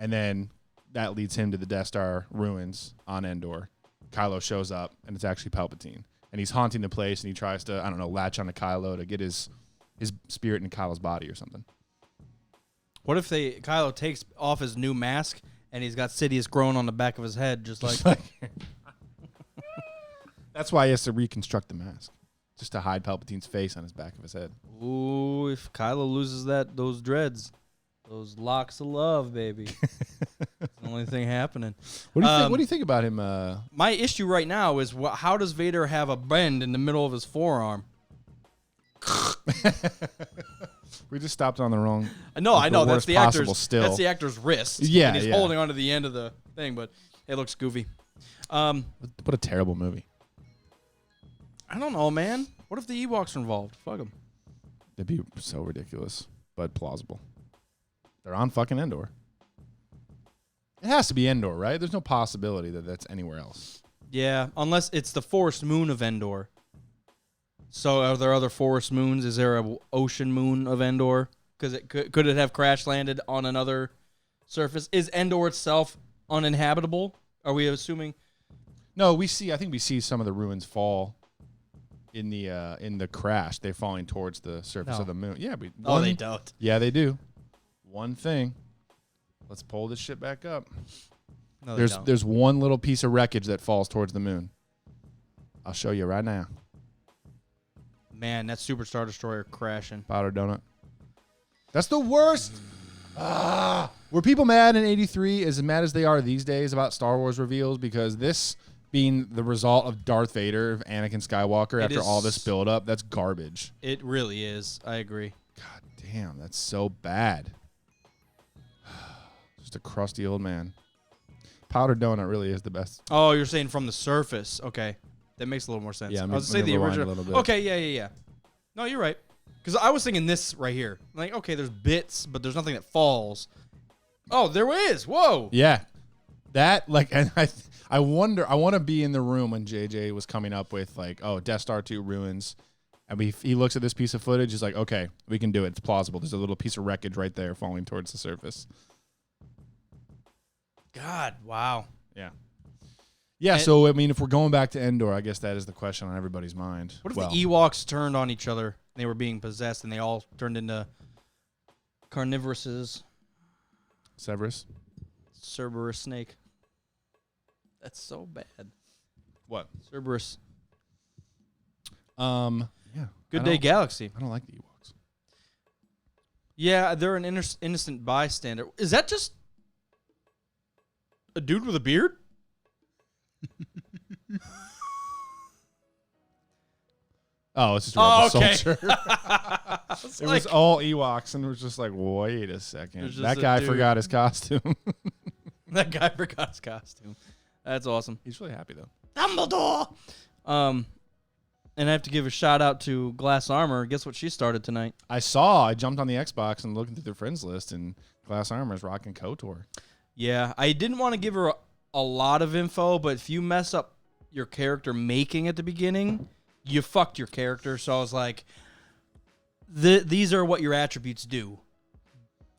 [SPEAKER 1] And then that leads him to the Death Star ruins on Endor. Kylo shows up, and it's actually Palpatine. And he's haunting the place, and he tries to, I don't know, latch onto Kylo to get his spirit in Kylo's body or something.
[SPEAKER 2] What if Kylo takes off his new mask and he's got Sidious growing on the back of his head, just like
[SPEAKER 1] That's why he has to reconstruct the mask, just to hide Palpatine's face on his back of his head.
[SPEAKER 2] Ooh, if Kylo loses those dreads, those locks of love, baby. It's the only thing happening.
[SPEAKER 1] What do you think? What do you think about him?
[SPEAKER 2] My issue right now is how does Vader have a bend in the middle of his forearm?
[SPEAKER 1] We just stopped on the wrong.
[SPEAKER 2] No, I know that's the actor's.
[SPEAKER 1] Still.
[SPEAKER 2] That's the actor's wrist.
[SPEAKER 1] Yeah,
[SPEAKER 2] and he's holding onto the end of the thing, but it looks goofy.
[SPEAKER 1] What a terrible movie.
[SPEAKER 2] I don't know, man. What if the Ewoks are involved? Fuck them.
[SPEAKER 1] It'd be so ridiculous, but plausible. They're on fucking Endor. It has to be Endor, right? There's no possibility that that's anywhere else.
[SPEAKER 2] Yeah, unless it's the forest moon of Endor. So are there other forest moons? Is there a ocean moon of Endor? Because it could it have crash landed on another surface? Is Endor itself uninhabitable? Are we assuming?
[SPEAKER 1] No, I think we see some of the ruins fall in the crash. They're falling towards the surface of the moon. Yeah,
[SPEAKER 2] they don't.
[SPEAKER 1] Yeah, they do. One thing. Let's pull this shit back up.
[SPEAKER 2] No,
[SPEAKER 1] there's one little piece of wreckage that falls towards the moon. I'll show you right now.
[SPEAKER 2] Man, that Super Star Destroyer crashing.
[SPEAKER 1] Powder donut. That's the worst. Were people mad in '83 as mad as they are these days about Star Wars reveals? Because this being the result of Darth Vader, of Anakin Skywalker, after all this build-up, that's garbage.
[SPEAKER 2] It really is. I agree.
[SPEAKER 1] God damn, that's so bad. Just a crusty old man. Powdered donut really is the best.
[SPEAKER 2] Oh, you're saying from the surface. Okay. That makes a little more sense.
[SPEAKER 1] Yeah,
[SPEAKER 2] I was saying the original. Okay, yeah. No, you're right. Because I was thinking this right here. Like, okay, there's bits, but there's nothing that falls. Oh, there is. Whoa.
[SPEAKER 1] Yeah. That, like, and I wonder, I want to be in the room when JJ was coming up with, like, oh, Death Star 2 ruins. And he looks at this piece of footage. He's like, okay, we can do it. It's plausible. There's a little piece of wreckage right there falling towards the surface.
[SPEAKER 2] God, wow.
[SPEAKER 1] Yeah. Yeah, so, I mean, if we're going back to Endor, I guess that is the question on everybody's mind.
[SPEAKER 2] What if the Ewoks turned on each other? They were being possessed, and they all turned into carnivoruses.
[SPEAKER 1] Cerberus
[SPEAKER 2] snake. That's so bad.
[SPEAKER 1] What?
[SPEAKER 2] Cerberus.
[SPEAKER 1] Yeah.
[SPEAKER 2] Good Day Galaxy.
[SPEAKER 1] I don't like the Ewoks.
[SPEAKER 2] Yeah, they're an innocent bystander. Is that just a dude with a beard?
[SPEAKER 1] Oh, it's just a soldier. It
[SPEAKER 2] like,
[SPEAKER 1] was all Ewoks, and it was just like, wait a second. That guy forgot his costume.
[SPEAKER 2] That guy forgot his costume. That's awesome.
[SPEAKER 1] He's really happy, though.
[SPEAKER 2] Dumbledore! And I have to give a shout out to Glass Armor. Guess what she started tonight?
[SPEAKER 1] I jumped on the Xbox and looking through their friends list, and Glass Armor is rocking KOTOR.
[SPEAKER 2] Yeah, I didn't want to give her a lot of info, but if you mess up your character making at the beginning, you fucked your character. So I was like, these are what your attributes do.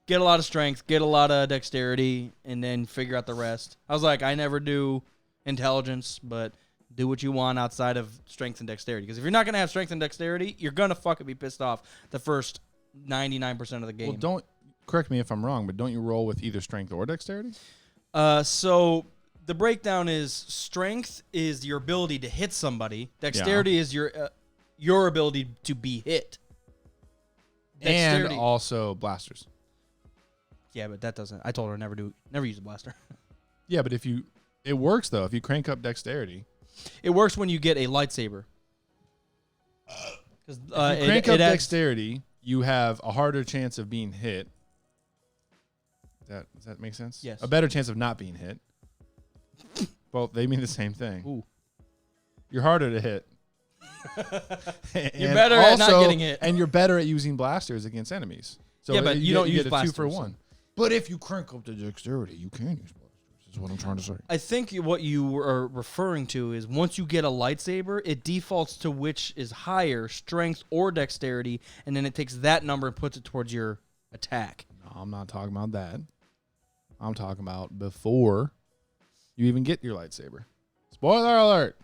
[SPEAKER 2] Get a lot of strength, get a lot of dexterity, and then figure out the rest. I was like, I never do intelligence, but do what you want outside of strength and dexterity. Because if you're not going to have strength and dexterity, you're going to fucking be pissed off the first 99% of the game.
[SPEAKER 1] Well, don't correct me if I'm wrong, but don't you roll with either strength or dexterity?
[SPEAKER 2] So the breakdown is strength is your ability to hit somebody. Dexterity is your ability to be hit.
[SPEAKER 1] Dexterity. And also blasters.
[SPEAKER 2] Yeah, but that doesn't. I told her never use a blaster.
[SPEAKER 1] Yeah, but it works though. If you crank up dexterity,
[SPEAKER 2] it works when you get a lightsaber.
[SPEAKER 1] If you crank up dexterity, you have a harder chance of being hit. Does that make sense?
[SPEAKER 2] Yes.
[SPEAKER 1] A better chance of not being hit. Well, they mean the same thing.
[SPEAKER 2] Ooh.
[SPEAKER 1] You're harder to hit.
[SPEAKER 2] You're better at not getting hit.
[SPEAKER 1] And you're better at using blasters against enemies. So
[SPEAKER 2] yeah, but you don't use
[SPEAKER 1] get a
[SPEAKER 2] blasters.
[SPEAKER 1] 2-for-1. But if you crank up the dexterity, you can use blasters. Is what I'm trying to say.
[SPEAKER 2] I think what you are referring to is once you get a lightsaber, it defaults to which is higher, strength or dexterity, and then it takes that number and puts it towards your attack.
[SPEAKER 1] No, I'm not talking about that. I'm talking about before you even get your lightsaber. Spoiler alert.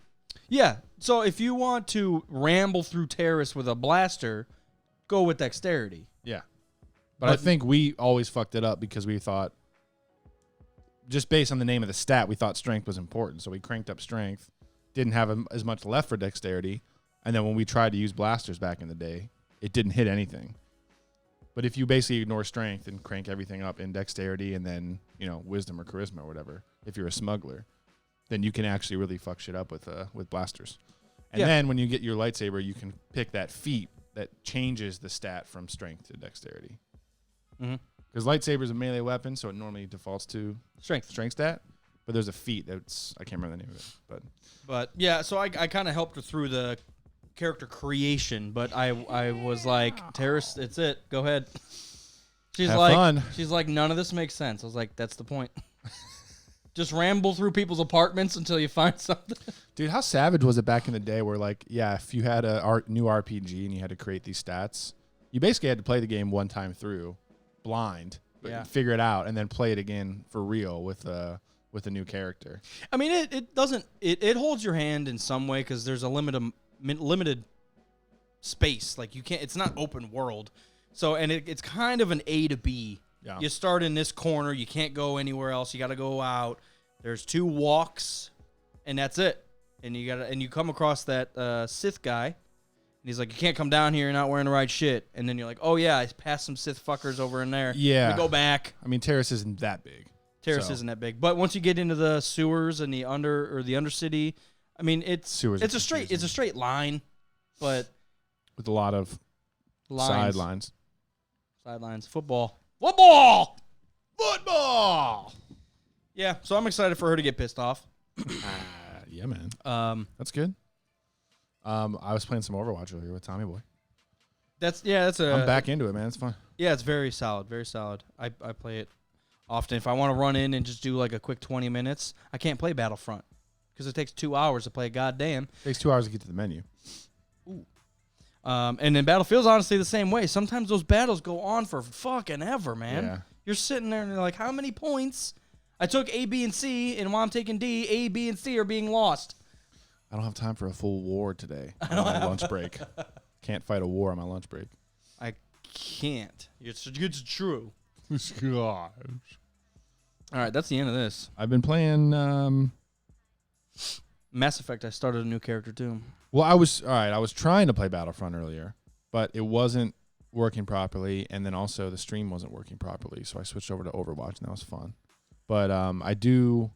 [SPEAKER 2] Yeah, so if you want to ramble through terrorists with a blaster, go with dexterity.
[SPEAKER 1] Yeah. But I think we always fucked it up because we thought, just based on the name of the stat, we thought strength was important. So we cranked up strength, didn't have as much left for dexterity. And then when we tried to use blasters back in the day, it didn't hit anything. But if you basically ignore strength and crank everything up in dexterity and then, wisdom or charisma or whatever, if you're a smuggler, then you can actually really fuck shit up with blasters. And then when you get your lightsaber, you can pick that feat that changes the stat from strength to dexterity. Because lightsaber is a melee weapon, so it normally defaults to strength stat. But there's a feat that's, I can't remember the name of it.
[SPEAKER 2] But yeah, so I kind of helped her through the character creation, but I was like, terrorist, it's it. Go ahead. She's
[SPEAKER 1] Have
[SPEAKER 2] like,
[SPEAKER 1] fun.
[SPEAKER 2] She's like, none of this makes sense. I was like, that's the point. Just ramble through people's apartments until you find something.
[SPEAKER 1] Dude, how savage was it back in the day where, if you had a new RPG and you had to create these stats, you basically had to play the game one time through, blind, figure it out, and then play it again for real with a new character.
[SPEAKER 2] I mean, it holds your hand in some way because there's a limited space. Like you can't. It's not open world. So it's kind of an A to B.
[SPEAKER 1] Yeah.
[SPEAKER 2] You start in this corner. You can't go anywhere else. You got to go out. There's 2 walks, and that's it. And you come across that Sith guy, and he's like, "You can't come down here. You're not wearing the right shit." And then you're like, "Oh yeah, I passed some Sith fuckers over in there."
[SPEAKER 1] Yeah.
[SPEAKER 2] We go back.
[SPEAKER 1] I mean, Terrace isn't that big.
[SPEAKER 2] Isn't that big, but once you get into the sewers and the undercity, I mean, it's a straight line, but
[SPEAKER 1] with a lot of sidelines.
[SPEAKER 2] Football. Yeah, so I'm excited for her to get pissed off.
[SPEAKER 1] Yeah, man. That's good. I was playing some Overwatch earlier with Tommy Boy. I'm back into it, man. It's fun.
[SPEAKER 2] Yeah, it's very solid, very solid. I play it often. If I want to run in and just do like a quick 20 minutes, I can't play Battlefront because it takes 2 hours to play goddamn.
[SPEAKER 1] It takes 2 hours to get to the menu.
[SPEAKER 2] Ooh. And then Battlefield's honestly the same way. Sometimes those battles go on for fucking ever, man.
[SPEAKER 1] Yeah.
[SPEAKER 2] You're sitting there and you're like, how many points? I took A, B, and C, and while I'm taking D, A, B, and C are being lost.
[SPEAKER 1] I don't have time for a full war today on my lunch break. Can't fight a war on my lunch break.
[SPEAKER 2] I can't. It's true.
[SPEAKER 1] Gosh.
[SPEAKER 2] All right, that's the end of this.
[SPEAKER 1] I've been playing.
[SPEAKER 2] Mass Effect, I started a new character too.
[SPEAKER 1] Well, I was trying to play Battlefront earlier, but it wasn't working properly, and then also the stream wasn't working properly, so I switched over to Overwatch, and that was fun. But I do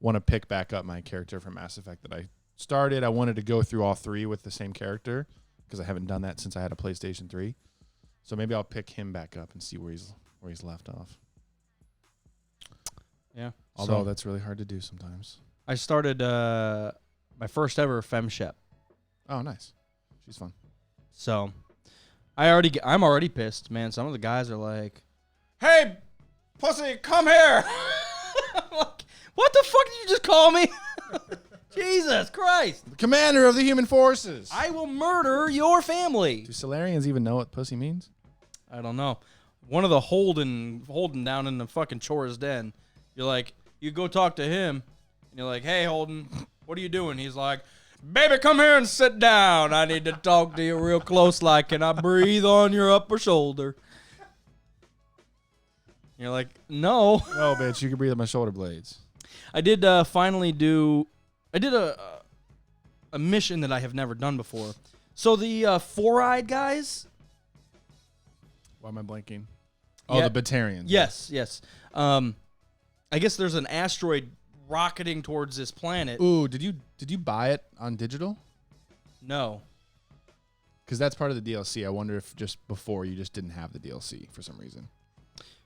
[SPEAKER 1] want to pick back up my character from Mass Effect that I started. I wanted to go through all 3 with the same character because I haven't done that since I had a PlayStation 3. So maybe I'll pick him back up and see where he's left off.
[SPEAKER 2] Yeah.
[SPEAKER 1] Although that's really hard to do sometimes.
[SPEAKER 2] I started my first ever Fem Shep.
[SPEAKER 1] Oh, nice. She's fun.
[SPEAKER 2] So I'm already pissed, man. Some of the guys are like, "Hey, pussy, come here." I'm like, what the fuck did you just call me? Jesus Christ.
[SPEAKER 1] The commander of the human forces.
[SPEAKER 2] I will murder your family.
[SPEAKER 1] Do Solarians even know what pussy means?
[SPEAKER 2] I don't know. One of the Holden down in the fucking Chora's Den. You're like, you go talk to him, and you're like, "Hey, Holden, what are you doing?" He's like, "Baby, come here and sit down. I need to talk to you real close like, can I breathe on your upper shoulder?" You're like, "No."
[SPEAKER 1] No, bitch, you can breathe on my shoulder blades.
[SPEAKER 2] I did finally do... I did a mission that I have never done before. So the four-eyed guys...
[SPEAKER 1] Why am I blanking? Oh,
[SPEAKER 2] Yeah.
[SPEAKER 1] the Batarians.
[SPEAKER 2] Yes. I guess there's an asteroid rocketing towards this planet.
[SPEAKER 1] Ooh, did you buy it on digital?
[SPEAKER 2] No.
[SPEAKER 1] Because that's part of the DLC. I wonder if just before you just didn't have the DLC for some reason.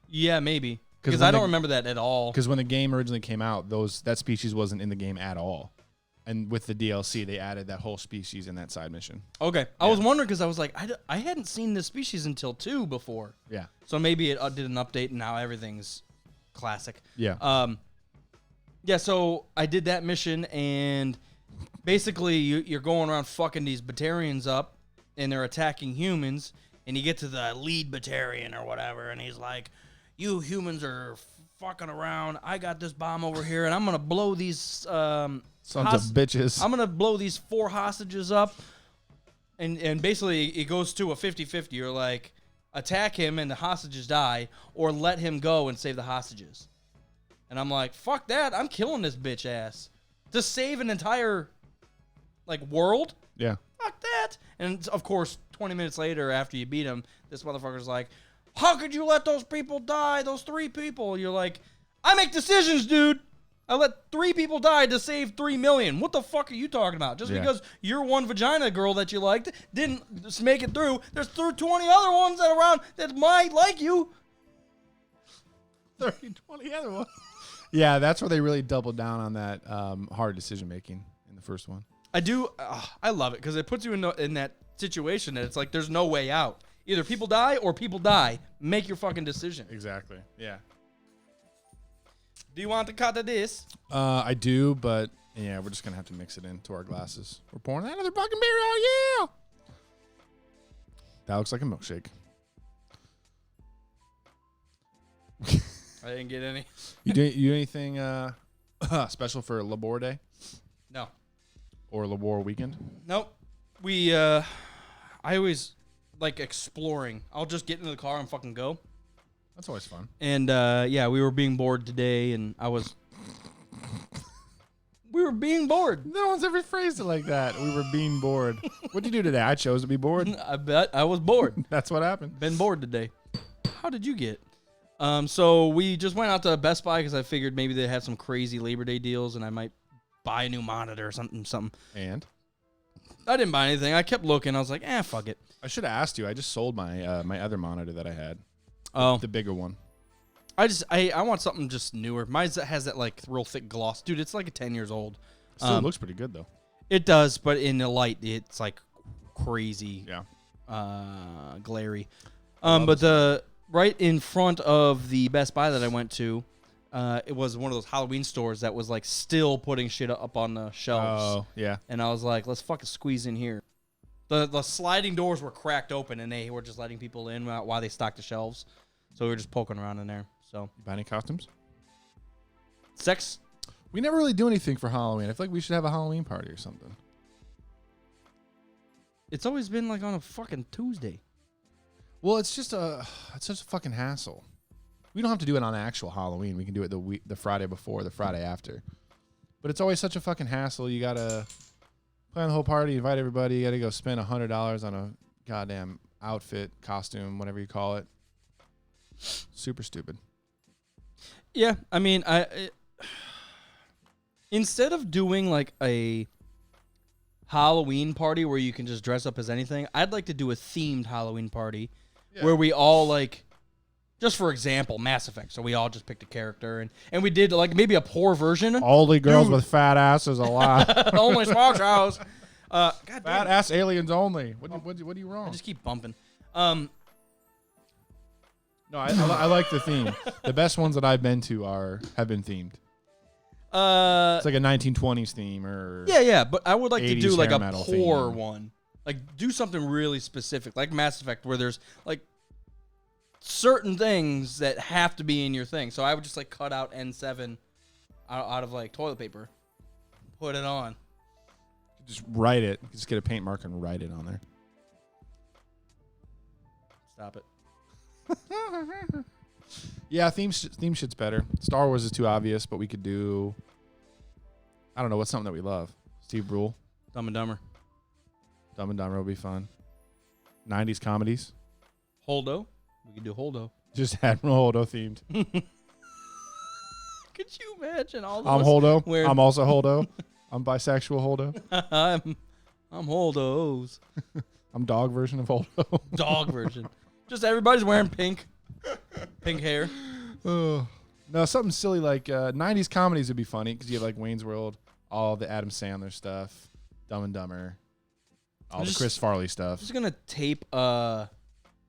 [SPEAKER 2] Yeah, maybe. Because I don't remember that at all.
[SPEAKER 1] Because when the game originally came out, that species wasn't in the game at all. And with the DLC, they added that whole species in that side mission.
[SPEAKER 2] Okay. I was wondering because I was like, I hadn't seen this species until 2 before.
[SPEAKER 1] Yeah.
[SPEAKER 2] So maybe it did an update and now everything's classic.
[SPEAKER 1] Yeah.
[SPEAKER 2] Yeah, so I did that mission, and basically you're going around fucking these Batarians up, and they're attacking humans, and you get to the lead Batarian or whatever, and he's like, you humans are fucking around. I got this bomb over here, and I'm going to blow these...
[SPEAKER 1] Sons of bitches.
[SPEAKER 2] I'm going to blow these 4 hostages up, and basically it goes to a 50-50. You're like, attack him and the hostages die, or let him go and save the hostages. And I'm like, fuck that. I'm killing this bitch ass. To save an entire, world?
[SPEAKER 1] Yeah.
[SPEAKER 2] Fuck that. And, of course, 20 minutes later, after you beat him, this motherfucker's like, how could you let those people die, those 3 people? You're like, I make decisions, dude. I let 3 people die to save 3 million. What the fuck are you talking about? Just because your one vagina girl that you liked didn't make it through, there's 20 other ones that are around that might like you.
[SPEAKER 1] 20 other ones. Yeah, that's where they really doubled down on that hard decision making in the first one.
[SPEAKER 2] I do. I love it because it puts you in that situation that it's like there's no way out. Either people die or people die. Make your fucking decision.
[SPEAKER 1] Exactly. Yeah.
[SPEAKER 2] Do you want to cut this?
[SPEAKER 1] I do, but yeah, we're just gonna have to mix it into our glasses. We're pouring that other fucking beer out. Yeah. That looks like a milkshake.
[SPEAKER 2] I didn't get any.
[SPEAKER 1] You do anything special for Labor Day
[SPEAKER 2] No.
[SPEAKER 1] or Labor Weekend?
[SPEAKER 2] Nope. I always like exploring. I'll just get into the car and fucking go.
[SPEAKER 1] That's always fun.
[SPEAKER 2] And we were being bored today, and we were being bored.
[SPEAKER 1] No one's ever phrased it like that. We were being bored. What'd you do today? I chose to be bored.
[SPEAKER 2] I bet I was bored.
[SPEAKER 1] That's what happened.
[SPEAKER 2] Been bored today. How did you get? So we just went out to Best Buy because I figured maybe they had some crazy Labor Day deals, and I might buy a new monitor or something.
[SPEAKER 1] And?
[SPEAKER 2] I didn't buy anything. I kept looking. I was like, fuck it.
[SPEAKER 1] I should have asked you. I just sold my my other monitor that I had.
[SPEAKER 2] Oh.
[SPEAKER 1] The bigger one.
[SPEAKER 2] I want something just newer. Mine has that real thick gloss. Dude, it's 10 years old.
[SPEAKER 1] Still looks pretty good though.
[SPEAKER 2] It does, but in the light, it's crazy.
[SPEAKER 1] Yeah.
[SPEAKER 2] Glary. But right in front of the Best Buy that I went to, it was one of those Halloween stores that was still putting shit up on the shelves.
[SPEAKER 1] Oh, yeah.
[SPEAKER 2] And I was like, let's fucking squeeze in here. The sliding doors were cracked open, and they were just letting people in while they stocked the shelves. So we were just poking around in there. So
[SPEAKER 1] You buy any costumes?
[SPEAKER 2] Sex.
[SPEAKER 1] We never really do anything for Halloween. I feel like we should have a Halloween party or something.
[SPEAKER 2] It's always been on a fucking Tuesday.
[SPEAKER 1] Well, it's such a fucking hassle. We don't have to do it on actual Halloween. We can do it the Friday before, the Friday after. But it's always such a fucking hassle. You gotta plan the whole party, invite everybody. You gotta go spend $100 on a goddamn outfit, costume, whatever you call it. Super stupid.
[SPEAKER 2] Yeah, I mean, instead of doing a Halloween party where you can just dress up as anything, I'd like to do a themed Halloween party where we all just for example, Mass Effect. So we all just picked a character and we did maybe a poor version.
[SPEAKER 1] All the girls with fat asses alive.
[SPEAKER 2] Only small cows.
[SPEAKER 1] Fat ass aliens only. What are you wrong?
[SPEAKER 2] I just keep bumping.
[SPEAKER 1] No, I like the theme. The best ones that I've been to have been themed. It's like a 1920s theme or
[SPEAKER 2] yeah, but I would like to do
[SPEAKER 1] hair
[SPEAKER 2] a
[SPEAKER 1] metal
[SPEAKER 2] poor
[SPEAKER 1] theme.
[SPEAKER 2] one. Do something really specific, like Mass Effect, where there's certain things that have to be in your thing. So I would just cut out N7 out of toilet paper, put it on.
[SPEAKER 1] Just write it. Just get a paint marker and write it on there.
[SPEAKER 2] Stop it.
[SPEAKER 1] Yeah, theme shit's better. Star Wars is too obvious, but we could do, I don't know, what's something that we love? Steve Brule.
[SPEAKER 2] Dumb and Dumber.
[SPEAKER 1] Dumb and Dumber will be fun. 90s comedies.
[SPEAKER 2] Holdo. We could do Holdo.
[SPEAKER 1] Just Admiral Holdo themed.
[SPEAKER 2] Could you imagine all those?
[SPEAKER 1] I'm Holdo.
[SPEAKER 2] Wearing...
[SPEAKER 1] I'm also Holdo. I'm bisexual Holdo.
[SPEAKER 2] I'm Holdo's.
[SPEAKER 1] I'm dog version of Holdo.
[SPEAKER 2] Dog version. Just everybody's wearing pink. Pink hair.
[SPEAKER 1] No, something silly like 90s comedies would be funny because you have Wayne's World, all the Adam Sandler stuff, Dumb and Dumber, all the Chris Farley stuff.
[SPEAKER 2] I'm just gonna tape a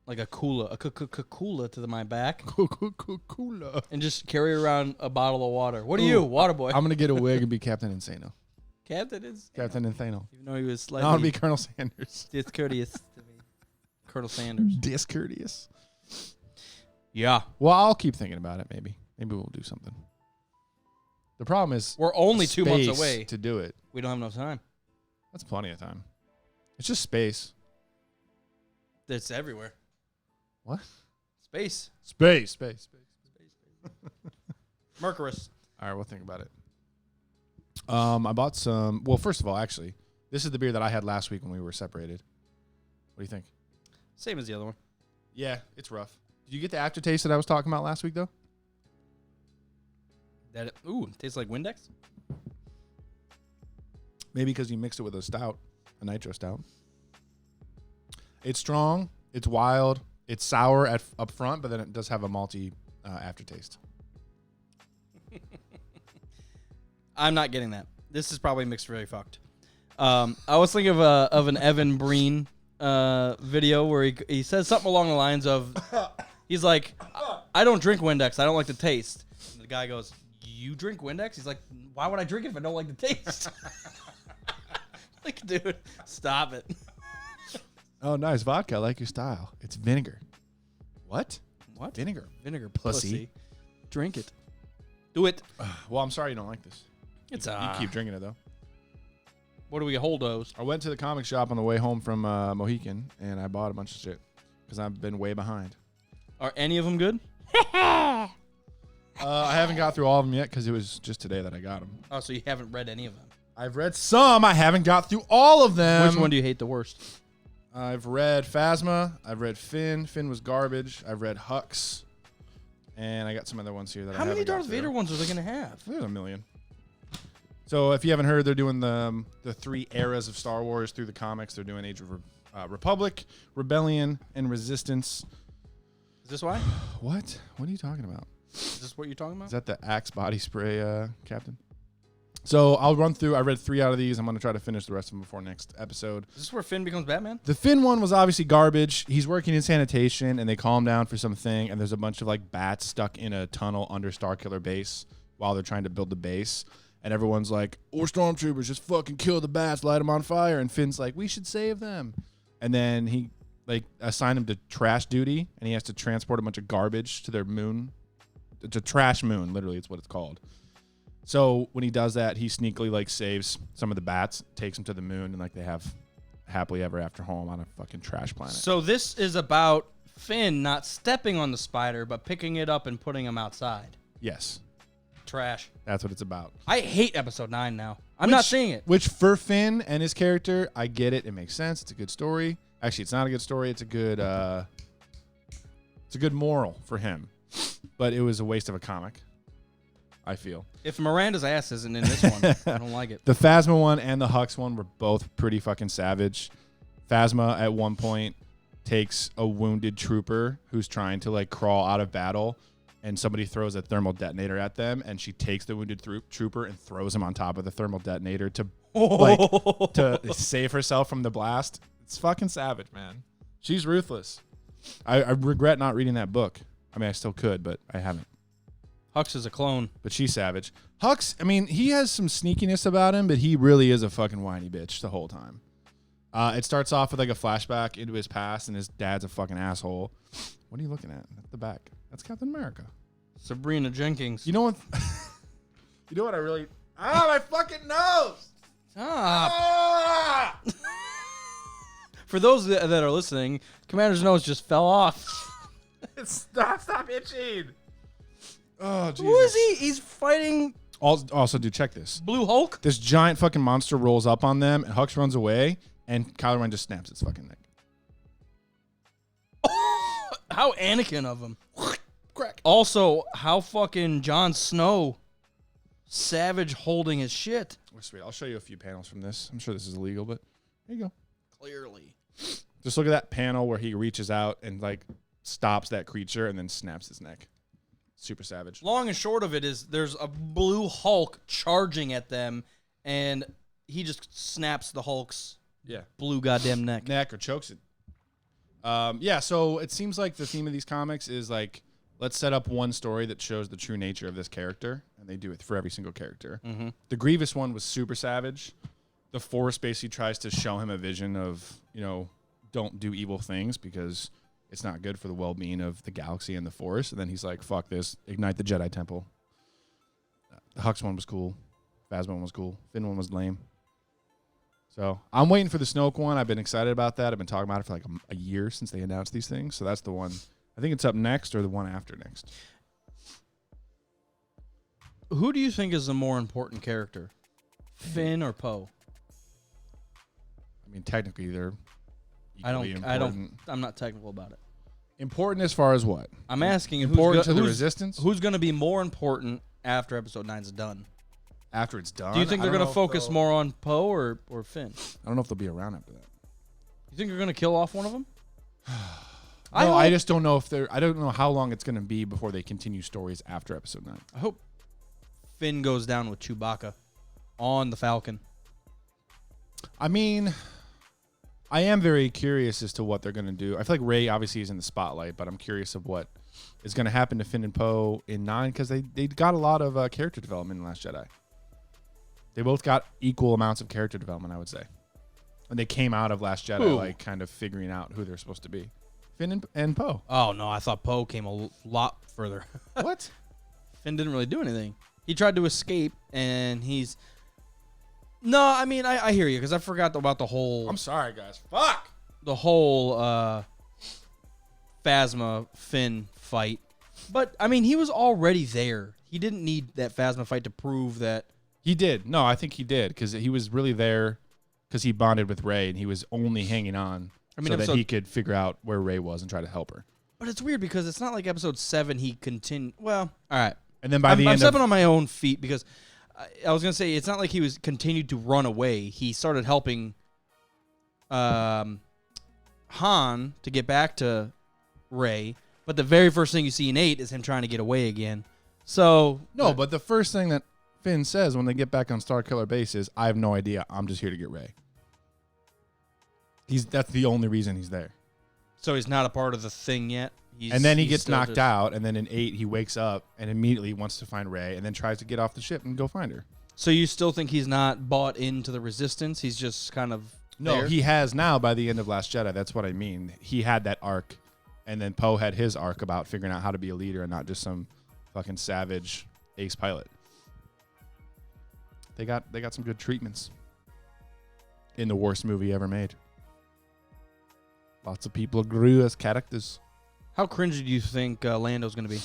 [SPEAKER 2] like a cooler to my back,
[SPEAKER 1] Coca-Cola.
[SPEAKER 2] and just carry around a bottle of water. What are you, water boy?
[SPEAKER 1] I'm gonna get a wig and be Captain Insano.
[SPEAKER 2] Captain is
[SPEAKER 1] Captain Insano.
[SPEAKER 2] even though he was
[SPEAKER 1] I want to be
[SPEAKER 2] slightly
[SPEAKER 1] Colonel Sanders.
[SPEAKER 2] discourteous to me. Colonel Sanders.
[SPEAKER 1] Discourteous.
[SPEAKER 2] Yeah,
[SPEAKER 1] Well, I'll keep thinking about it. Maybe we'll do something. The problem is
[SPEAKER 2] we're only 2 months
[SPEAKER 1] space
[SPEAKER 2] away.
[SPEAKER 1] to do it.
[SPEAKER 2] We don't have enough time.
[SPEAKER 1] That's plenty of time. It's just space.
[SPEAKER 2] It's everywhere.
[SPEAKER 1] What?
[SPEAKER 2] Space.
[SPEAKER 1] Space.
[SPEAKER 2] Mercurus.
[SPEAKER 1] All right, we'll think about it. I bought some. Well, first of all, actually, this is the beer that I had last week when we were separated. What do you think?
[SPEAKER 2] Same as the other one.
[SPEAKER 1] Yeah, it's rough. Did you get the aftertaste that I was talking about last week, though?
[SPEAKER 2] It tastes like Windex.
[SPEAKER 1] Maybe because you mixed it with a nitro stout. It's strong. It's wild. It's sour up front, but then it does have a malty aftertaste.
[SPEAKER 2] I'm not getting that. This is probably mixed very fucked. I was thinking of an Evan Breen video where he says something along the lines of, he's like, I don't drink Windex. I don't like the taste. And the guy goes, you drink Windex? He's like, why would I drink it if I don't like the taste? Like, dude, stop it.
[SPEAKER 1] Oh, nice vodka. I like your style. It's vinegar. What?
[SPEAKER 2] What?
[SPEAKER 1] Vinegar.
[SPEAKER 2] Vinegar
[SPEAKER 1] Pussy.
[SPEAKER 2] Drink it. Do it.
[SPEAKER 1] Well, I'm sorry you don't like this.
[SPEAKER 2] It's
[SPEAKER 1] You keep drinking it, though.
[SPEAKER 2] What do we hold those?
[SPEAKER 1] I went to the comic shop on the way home from Mohican, and I bought a bunch of shit because I've been way behind.
[SPEAKER 2] Are any of them good?
[SPEAKER 1] I haven't got through all of them yet because it was just today that I got them.
[SPEAKER 2] Oh, so you haven't read any of them.
[SPEAKER 1] I've read some. I haven't got through all of them.
[SPEAKER 2] Which one do you hate the worst?
[SPEAKER 1] I've read Phasma. I've read Finn. Finn was garbage. I've read Hux. And I got some other ones here that I
[SPEAKER 2] How
[SPEAKER 1] haven't
[SPEAKER 2] many
[SPEAKER 1] got
[SPEAKER 2] Darth
[SPEAKER 1] through.
[SPEAKER 2] Vader ones are they going to have?
[SPEAKER 1] There's a million. So if you haven't heard, they're doing the 3 eras of Star Wars through the comics. They're doing Age of Republic, Rebellion, and Resistance.
[SPEAKER 2] Is this why?
[SPEAKER 1] What? What are you talking about?
[SPEAKER 2] Is this what you're talking about?
[SPEAKER 1] Is that the Axe body spray, Captain? So I'll run through. I read 3 out of these. I'm going to try to finish the rest of them before next episode.
[SPEAKER 2] Is this where Finn becomes Batman?
[SPEAKER 1] The Finn one was obviously garbage. He's working in sanitation, and they call him down for something, and there's a bunch of like bats stuck in a tunnel under Starkiller Base while they're trying to build the base. And everyone's like, "Or stormtroopers, just fucking kill the bats, light them on fire." And Finn's like, "We should save them." And then he like assigned him to trash duty, and he has to transport a bunch of garbage to their moon. It's a trash moon, literally. It's what it's called. So when he does that, he sneakily like saves some of the bats, takes them to the moon, and like they have happily ever after home on a fucking trash planet.
[SPEAKER 2] So this is about Finn not stepping on the spider, but picking it up and putting him outside.
[SPEAKER 1] Yes,
[SPEAKER 2] Trash.
[SPEAKER 1] that's what it's about.
[SPEAKER 2] I hate episode 9 now. I'm not seeing it.
[SPEAKER 1] Which for Finn and his character, I get it. It makes sense. It's a good story. Actually, it's not a good story. It's a good moral for him. But it was a waste of a comic, I feel.
[SPEAKER 2] If Miranda's ass isn't in this one, I don't like it.
[SPEAKER 1] The Phasma one and the Hux one were both pretty fucking savage. Phasma at one point takes a wounded trooper who's trying to like crawl out of battle, and somebody throws a thermal detonator at them, and she takes the wounded trooper and throws him on top of the thermal detonator to to save herself from the blast. It's fucking savage, man. She's ruthless. I regret not reading that book. I mean, I still could, but I haven't.
[SPEAKER 2] Hux is a clone.
[SPEAKER 1] But she's savage. Hux, I mean, he has some sneakiness about him, but he really is a fucking whiny bitch the whole time. It starts off with like a flashback into his past, and his dad's a fucking asshole. What are you looking at? At the back. That's Captain America.
[SPEAKER 2] Sabrina Jenkins.
[SPEAKER 1] You know what? You know what I really... Ah, my fucking nose!
[SPEAKER 2] Stop.
[SPEAKER 1] Ah!
[SPEAKER 2] For those that are listening, Commander's nose just fell off.
[SPEAKER 1] Stop itching! Oh, Jesus.
[SPEAKER 2] Who is he? He's fighting
[SPEAKER 1] Also, dude, check this.
[SPEAKER 2] Blue Hulk?
[SPEAKER 1] This giant fucking monster rolls up on them, and Hux runs away, and Kylo Ren just snaps its fucking neck.
[SPEAKER 2] How Anakin of him.
[SPEAKER 1] Crack.
[SPEAKER 2] Also, how fucking Jon Snow savage holding his shit.
[SPEAKER 1] Oh, sweet. I'll show you a few panels from this. I'm sure this is illegal, but here you go.
[SPEAKER 2] Clearly.
[SPEAKER 1] Just look at that panel where he reaches out and like stops that creature and then snaps his neck. Super savage.
[SPEAKER 2] Long and short of it is there's a blue Hulk charging at them, and he just snaps the Hulk's blue goddamn neck.
[SPEAKER 1] Neck or chokes it. Yeah, so it seems like the theme of these comics is like, let's set up one story that shows the true nature of this character, and they do it for every single character.
[SPEAKER 2] Mm-hmm.
[SPEAKER 1] The Grievous one was super savage. The Force basically tries to show him a vision of, don't do evil things because it's not good for the well-being of the galaxy and the Force. And then he's like, fuck this, ignite the Jedi Temple. The Hux one was cool. Phasma one was cool. Finn one was lame. So I'm waiting for the Snoke one. I've been excited about that. I've been talking about it for like a year since they announced these things. So that's the one. I think it's up next or the one after next.
[SPEAKER 2] Who do you think is the more important character, Finn or Poe?
[SPEAKER 1] I mean, technically they're
[SPEAKER 2] I'm
[SPEAKER 1] important.
[SPEAKER 2] not technical about it.
[SPEAKER 1] Important as far as what?
[SPEAKER 2] I'm asking
[SPEAKER 1] Important to the Resistance?
[SPEAKER 2] Who's going to be more important after Episode 9's done?
[SPEAKER 1] After it's done?
[SPEAKER 2] Do you think they're going to focus more on Poe or Finn?
[SPEAKER 1] I don't know if they'll be around after that.
[SPEAKER 2] You think they're going to kill off one of them?
[SPEAKER 1] I just don't know if they're. I don't know how long it's going to be before they continue stories after Episode 9.
[SPEAKER 2] I hope Finn goes down with Chewbacca on the Falcon.
[SPEAKER 1] I mean, I am very curious as to what they're going to do. I feel like Rey obviously is in the spotlight, but I'm curious of what is going to happen to Finn and Poe in 9 because they got a lot of character development in Last Jedi. They both got equal amounts of character development, I would say. And they came out of Last Jedi like kind of figuring out who they're supposed to be. Finn and Poe.
[SPEAKER 2] Oh, no, I thought Poe came a lot further.
[SPEAKER 1] What?
[SPEAKER 2] Finn didn't really do anything. He tried to escape, and he's... No, I mean, I hear you, because I forgot about the whole...
[SPEAKER 1] I'm sorry, guys. Fuck!
[SPEAKER 2] The whole Phasma Finn fight. But, I mean, he was already there. He didn't need that Phasma fight to prove that...
[SPEAKER 1] He did. No, I think he did, because he was really there because he bonded with Rey, and he was only hanging on so that he could figure out where Rey was and try to help her.
[SPEAKER 2] But it's weird, because it's not like Episode 7 he continued... Well, all right.
[SPEAKER 1] And then by the end
[SPEAKER 2] I'm stepping on my own feet, because... I was going to say, it's not like he was continued to run away. He started helping Han to get back to Rey, but the very first thing you see in 8 is him trying to get away again. So
[SPEAKER 1] No, but the first thing that Finn says when they get back on Starkiller Base is, I have no idea. I'm just here to get Rey. That's the only reason he's there.
[SPEAKER 2] So he's not a part of the thing yet?
[SPEAKER 1] And then he gets knocked out, and then in 8, he wakes up and immediately wants to find Rey, and then tries to get off the ship and go find her.
[SPEAKER 2] So you still think he's not bought into the Resistance? He's just kind of
[SPEAKER 1] No,
[SPEAKER 2] there?
[SPEAKER 1] he has now by the end of Last Jedi. That's what I mean. He had that arc, and then Poe had his arc about figuring out how to be a leader and not just some fucking savage ace pilot. They got some good treatments in the worst movie ever made. Lots of people grew as characters.
[SPEAKER 2] How cringy do you think Lando's going to be?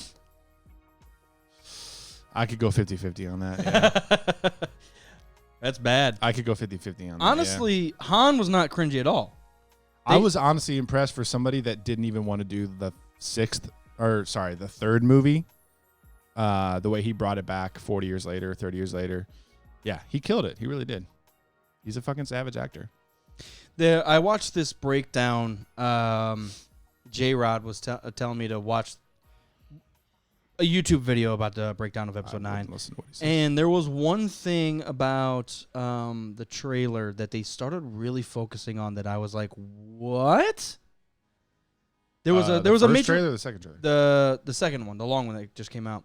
[SPEAKER 1] I could go 50-50 on that. Yeah.
[SPEAKER 2] That's bad.
[SPEAKER 1] I could go 50-50 on that.
[SPEAKER 2] Honestly, Han was not cringy at all.
[SPEAKER 1] I was honestly impressed for somebody that didn't even want to do the third movie. The way he brought it back 40 years later, 30 years later. Yeah, he killed it. He really did. He's a fucking savage actor.
[SPEAKER 2] I watched this breakdown. J-Rod was telling me to watch a YouTube video about the breakdown of Episode 9.
[SPEAKER 1] Listen to what he says.
[SPEAKER 2] And there was one thing about the trailer that they started really focusing on that I was like, what? There was a major
[SPEAKER 1] trailer or the second trailer?
[SPEAKER 2] The second one, the long one that just came out.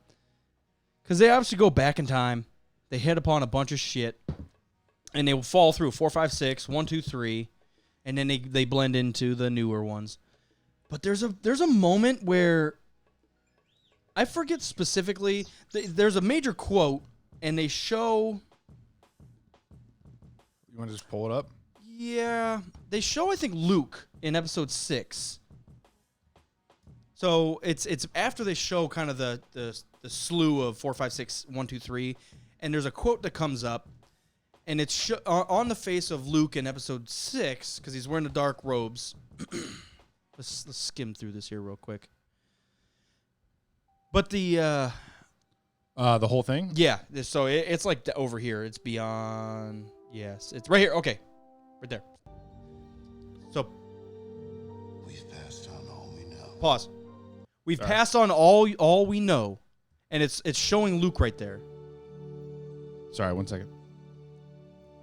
[SPEAKER 2] Because they obviously go back in time. They hit upon a bunch of shit. And they will fall through 4, 5, 6, 1, 2, 3. And then they blend into the newer ones. But there's a moment where I forget specifically. There's a major quote, and they show.
[SPEAKER 1] You want to just pull it up?
[SPEAKER 2] Yeah, they show I think Luke in Episode 6. So it's after they show kind of the slew of 4, 5, 6, 1, 2, 3, and there's a quote that comes up, and it's on the face of Luke in Episode 6 because he's wearing the dark robes. Let's skim through this here real quick. But the
[SPEAKER 1] whole thing?
[SPEAKER 2] Yeah. So it's like over here. It's beyond. Yes, it's right here. Okay, right there. So
[SPEAKER 9] we've passed on all we know.
[SPEAKER 2] Pause. We've passed on all we know, and it's showing Luke right there.
[SPEAKER 1] Sorry, 1 second.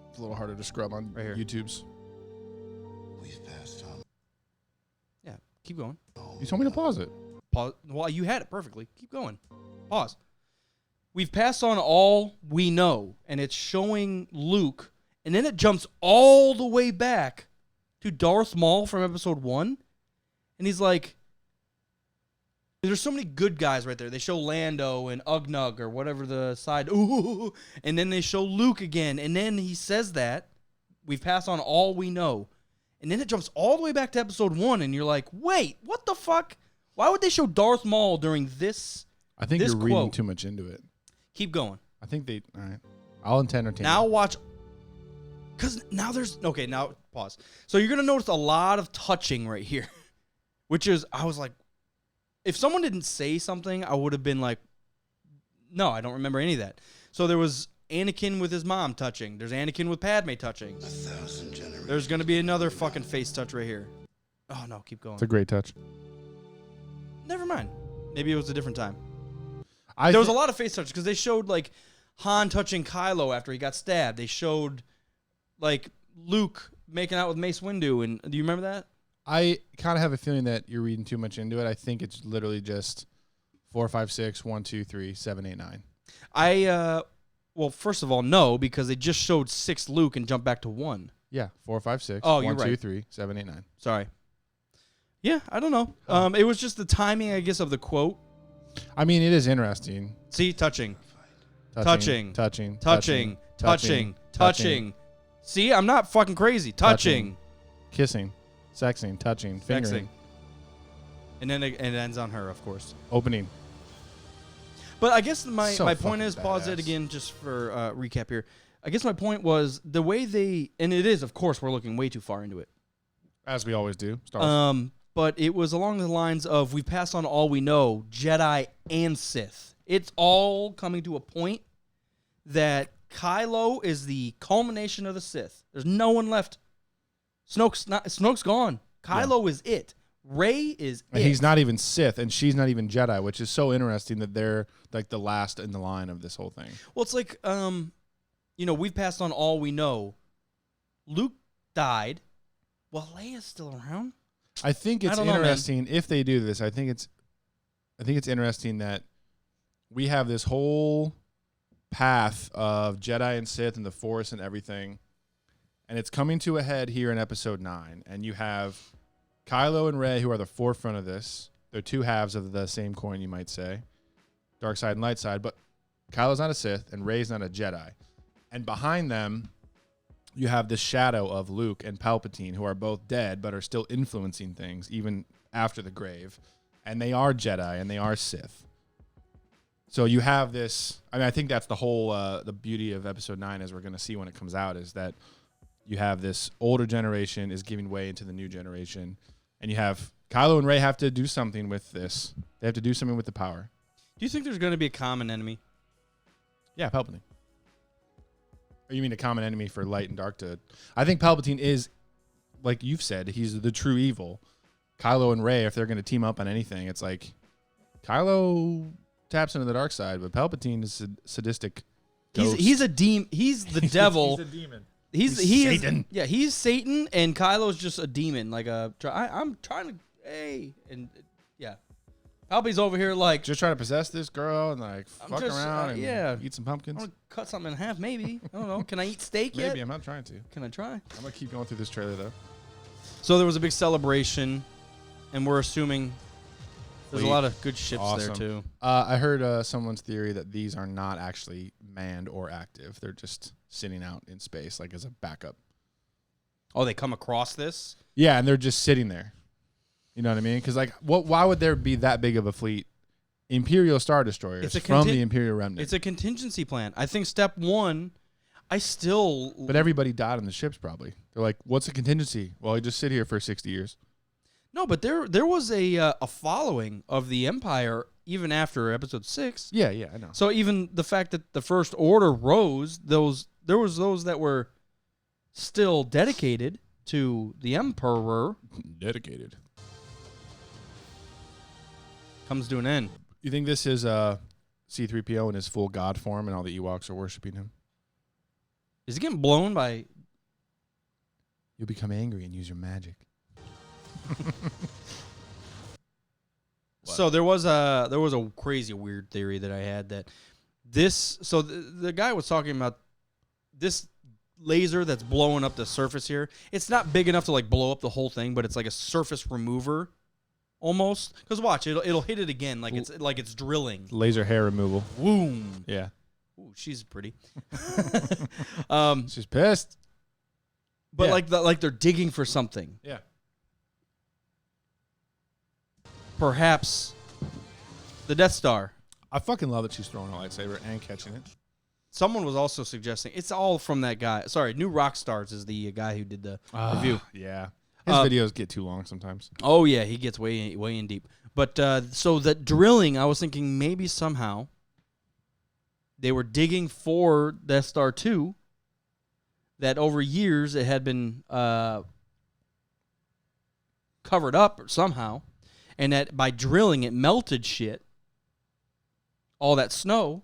[SPEAKER 1] It's a little harder to scrub on
[SPEAKER 2] right here.
[SPEAKER 1] YouTube's.
[SPEAKER 9] We've passed on.
[SPEAKER 2] Yeah, Keep going.
[SPEAKER 1] You told me to pause it.
[SPEAKER 2] Pause. Well, you had it perfectly. Keep going. Pause. We've passed on all we know, and it's showing Luke, and then it jumps all the way back to Darth Maul from episode 1, and he's like, there's so many good guys right there. They show Lando and Ugnug or whatever the side, ooh, and then they show Luke again, and then he says that we've passed on all we know, and then it jumps all the way back to episode 1, and you're like, wait, what the fuck? Why would they show Darth Maul during this?
[SPEAKER 1] I think
[SPEAKER 2] this
[SPEAKER 1] you're reading
[SPEAKER 2] quote?
[SPEAKER 1] too much into it.
[SPEAKER 2] Keep going.
[SPEAKER 1] I think they. All right. I'll entertain.
[SPEAKER 2] Now
[SPEAKER 1] you.
[SPEAKER 2] watch. Because now there's. Okay, now pause. So you're going to notice a lot of touching right here. Which is, I was like, if someone didn't say something, I would have been like, no, I don't remember any of that. So there was Anakin with his mom touching. There's Anakin with Padme touching.
[SPEAKER 9] 1,000 generations.
[SPEAKER 2] There's going to be another fucking face touch right here. Oh, no, keep going.
[SPEAKER 1] It's a great touch.
[SPEAKER 2] Never mind. Maybe it was a different time. There was a lot of face touches because they showed like Han touching Kylo after he got stabbed. They showed like Luke making out with Mace Windu, and do you remember that?
[SPEAKER 1] I kind of have a feeling that you're reading too much into it. I think it's literally just 4, 5, 6, 1, 2, 3, 7, 8, 9.
[SPEAKER 2] Well, first of all, no, because they just showed 6 Luke and jumped back to 1.
[SPEAKER 1] Yeah, 4, 5, 6.
[SPEAKER 2] Oh,
[SPEAKER 1] 1,
[SPEAKER 2] you're
[SPEAKER 1] 2,
[SPEAKER 2] right.
[SPEAKER 1] 3, 7, 8, 9.
[SPEAKER 2] Sorry. Yeah, I don't know. It was just the timing, I guess, of the quote.
[SPEAKER 1] I mean, it is interesting.
[SPEAKER 2] See, touching.
[SPEAKER 1] Touching.
[SPEAKER 2] See, I'm not fucking crazy. Touching.
[SPEAKER 1] Kissing. Sexing. Touching. Fingering.
[SPEAKER 2] Sexing. And then it ends on her, of course.
[SPEAKER 1] Opening.
[SPEAKER 2] But I guess my point
[SPEAKER 1] fucking
[SPEAKER 2] is, pause it
[SPEAKER 1] badass.
[SPEAKER 2] again just for recap here. I guess my point was the way they, and it is, of course, we're looking way too far into it.
[SPEAKER 1] As we always do. Star Wars.
[SPEAKER 2] But it was along the lines of we've passed on all we know, Jedi and Sith. It's all coming to a point that Kylo is the culmination of the Sith. There's no one left. Snoke's gone. Kylo is it. Rey is
[SPEAKER 1] And
[SPEAKER 2] it.
[SPEAKER 1] he's not even Sith, and she's not even Jedi, which is so interesting that they're like the last in the line of this whole thing.
[SPEAKER 2] Well, it's like, we've passed on all we know. Luke died. Well, Leia's still around.
[SPEAKER 1] I think it's
[SPEAKER 2] I don't know,
[SPEAKER 1] interesting if they do this. I think it's interesting that we have this whole path of Jedi and Sith and the Force and everything, and it's coming to a head here in Episode 9. And you have Kylo and Rey, who are the forefront of this. They're two halves of the same coin, you might say, dark side and light side. But Kylo's not a Sith, and Rey's not a Jedi. And behind them, you have this shadow of Luke and Palpatine, who are both dead but are still influencing things even after the grave. And they are Jedi and they are Sith. So you have this. I mean, I think that's the whole the beauty of Episode 9, as we're going to see when it comes out, is that you have this older generation is giving way into the new generation. And you have Kylo and Rey have to do something with this. They have to do something with the power.
[SPEAKER 2] Do you think there's going to be a common enemy?
[SPEAKER 1] Yeah, Palpatine. Or you mean a common enemy for light and dark to... I think Palpatine is, like you've said, he's the true evil. Kylo and Rey, if they're going to team up on anything, it's like Kylo taps into the dark side, but Palpatine is a sadistic ghost.
[SPEAKER 2] He's a demon. He's the devil.
[SPEAKER 1] He's a demon.
[SPEAKER 2] He's
[SPEAKER 1] Satan.
[SPEAKER 2] He's Satan, and Kylo's just a demon. Like I'm trying to, yeah. Palpatine's over here like
[SPEAKER 1] Just trying to possess this girl and like fuck
[SPEAKER 2] just,
[SPEAKER 1] around and
[SPEAKER 2] yeah.
[SPEAKER 1] eat some
[SPEAKER 2] I
[SPEAKER 1] pumpkins.
[SPEAKER 2] want to cut something in half. Maybe I don't know. Can I eat steak yet?
[SPEAKER 1] Maybe, I'm not trying to.
[SPEAKER 2] Can I try?
[SPEAKER 1] I'm going to keep going through this trailer, though.
[SPEAKER 2] So there was a big celebration, and we're assuming there's a lot of good ships there too.
[SPEAKER 1] I heard someone's theory that these are not actually manned or active. They're just sitting out in space, like as a backup.
[SPEAKER 2] Oh, they come across this?
[SPEAKER 1] Yeah, and they're just sitting there. You know what I mean? Because like, why would there be that big of a fleet? Imperial Star Destroyers from the Imperial Remnant.
[SPEAKER 2] It's a contingency plan. I think step one,
[SPEAKER 1] But everybody died on the ships probably. They're like, what's a contingency? Well, I just sit here for 60 years.
[SPEAKER 2] No, but there was a following of the Empire even after Episode 6.
[SPEAKER 1] Yeah, I know.
[SPEAKER 2] So even the fact that the First Order rose, there was those that were still dedicated to the Emperor.
[SPEAKER 1] Dedicated.
[SPEAKER 2] Comes to an end.
[SPEAKER 1] You think this is C-3PO in his full god form and all the Ewoks are worshiping him?
[SPEAKER 2] Is he getting blown by...
[SPEAKER 1] You'll become angry and use your magic.
[SPEAKER 2] So there was a crazy weird theory that I had that this. So the guy was talking about this laser that's blowing up the surface here. It's not big enough to like blow up the whole thing, but it's like a surface remover almost. Because watch, it'll hit it again like it's drilling.
[SPEAKER 1] Laser hair removal.
[SPEAKER 2] Boom.
[SPEAKER 1] Yeah.
[SPEAKER 2] Ooh, she's pretty.
[SPEAKER 1] She's pissed.
[SPEAKER 2] But
[SPEAKER 1] Yeah.
[SPEAKER 2] like they're digging for something.
[SPEAKER 1] Yeah.
[SPEAKER 2] Perhaps the Death Star.
[SPEAKER 1] I fucking love that she's throwing a lightsaber and catching it.
[SPEAKER 2] Someone was also suggesting it's all from that guy. Sorry, New Rockstars is the guy who did the review.
[SPEAKER 1] Yeah. His videos get too long sometimes.
[SPEAKER 2] Oh yeah, he gets way in deep. But so that drilling, I was thinking maybe somehow they were digging for Death Star 2. That over years it had been covered up somehow, and that by drilling it melted shit. All that snow.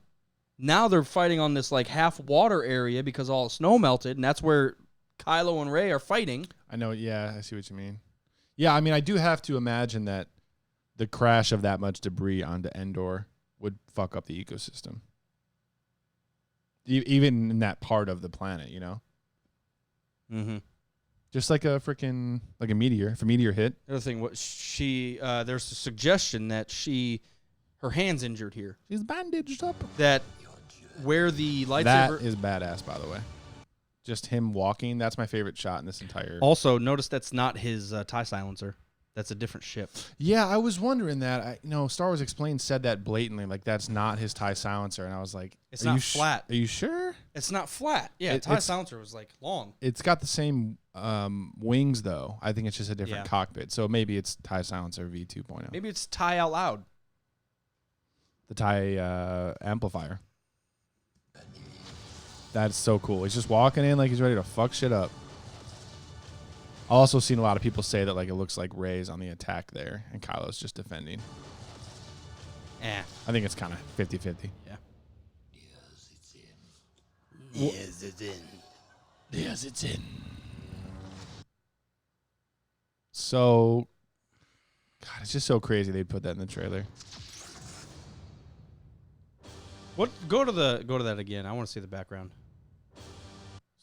[SPEAKER 2] Now they're fighting on this like half water area because all the snow melted, and that's where Kylo and Rey are fighting.
[SPEAKER 1] I know. Yeah, I see what you mean. Yeah, I mean, I do have to imagine that the crash of that much debris onto Endor would fuck up the ecosystem. Even in that part of the planet, you know?
[SPEAKER 2] Mm-hmm.
[SPEAKER 1] Just like a freaking, like a meteor. If a meteor hit.
[SPEAKER 2] The other thing, there's a suggestion that her hand's injured here.
[SPEAKER 1] She's bandaged up.
[SPEAKER 2] That where the lightsaber...
[SPEAKER 1] That is badass, by the way. Just him walking. That's my favorite shot in this entire...
[SPEAKER 2] Also, notice that's not his TIE silencer. That's a different ship.
[SPEAKER 1] Yeah, I was wondering that. Star Wars Explained said that blatantly. Like, that's not his TIE silencer. And I was like...
[SPEAKER 2] It's not flat.
[SPEAKER 1] Are you sure?
[SPEAKER 2] It's not flat. Yeah, TIE silencer was, like, long.
[SPEAKER 1] It's got the same wings, though. I think it's just a different cockpit. So maybe it's TIE silencer V2.0.
[SPEAKER 2] Maybe it's TIE out loud.
[SPEAKER 1] The TIE amplifier. That's so cool. He's just walking in like he's ready to fuck shit up. I've also seen a lot of people say that like it looks like Rey's on the attack there and Kylo's just defending. I think it's kind of 50-50.
[SPEAKER 2] Yeah.
[SPEAKER 9] Yes, it's in.
[SPEAKER 1] Yes, it's in. So, God, it's just so crazy they put that in the trailer.
[SPEAKER 2] What? Go to that again. I want to see the background.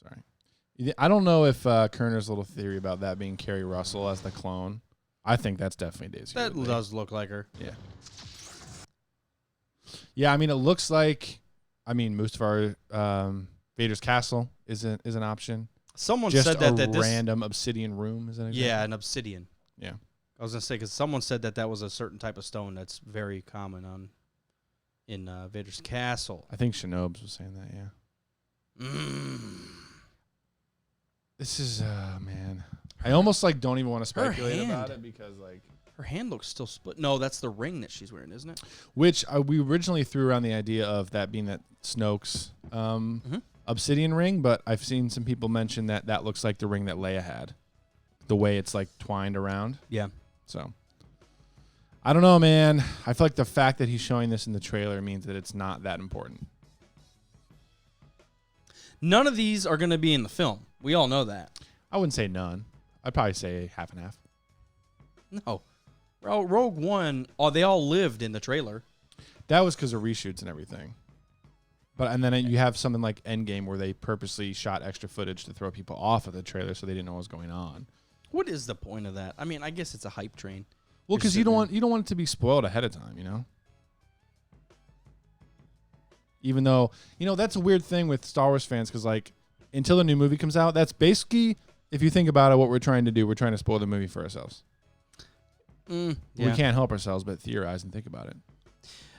[SPEAKER 1] Sorry. I don't know if Kerner's little theory about that being Kerry Russell as the clone. I think that's definitely Daisy
[SPEAKER 2] That
[SPEAKER 1] Ridley.
[SPEAKER 2] does look like her.
[SPEAKER 1] Yeah. Yeah, I mean, it looks like, Mustafar, Vader's castle is an option.
[SPEAKER 2] Someone
[SPEAKER 1] Just
[SPEAKER 2] said that this
[SPEAKER 1] random obsidian room is an example.
[SPEAKER 2] Yeah, an obsidian.
[SPEAKER 1] Yeah.
[SPEAKER 2] I was gonna say because someone said that was a certain type of stone that's very common in Vader's castle.
[SPEAKER 1] I think Shinobes was saying that. Yeah. This is man. I almost like don't even want to speculate about it because like
[SPEAKER 2] her hand looks still split. No, that's the ring that she's wearing, isn't it?
[SPEAKER 1] Which we originally threw around the idea of that being that Snoke's obsidian ring, but I've seen some people mention that looks like the ring that Leia had, the way it's like twined around.
[SPEAKER 2] Yeah.
[SPEAKER 1] So I don't know, man. I feel like the fact that he's showing this in the trailer means that it's not that important.
[SPEAKER 2] None of these are going to be in the film. We all know that.
[SPEAKER 1] I wouldn't say none. I'd probably say half and half.
[SPEAKER 2] No. Rogue One, they all lived in the trailer.
[SPEAKER 1] That was because of reshoots and everything. And then you have something like Endgame where they purposely shot extra footage to throw people off of the trailer so they didn't know what was going on.
[SPEAKER 2] What is the point of that? I mean, I guess it's a hype train.
[SPEAKER 1] Well, because you don't want it to be spoiled ahead of time, you know? Even though, that's a weird thing with Star Wars fans because, like, until the new movie comes out, that's basically, if you think about it, what we're trying to do. We're trying to spoil the movie for ourselves.
[SPEAKER 2] Yeah.
[SPEAKER 1] We can't help ourselves but theorize and think about it.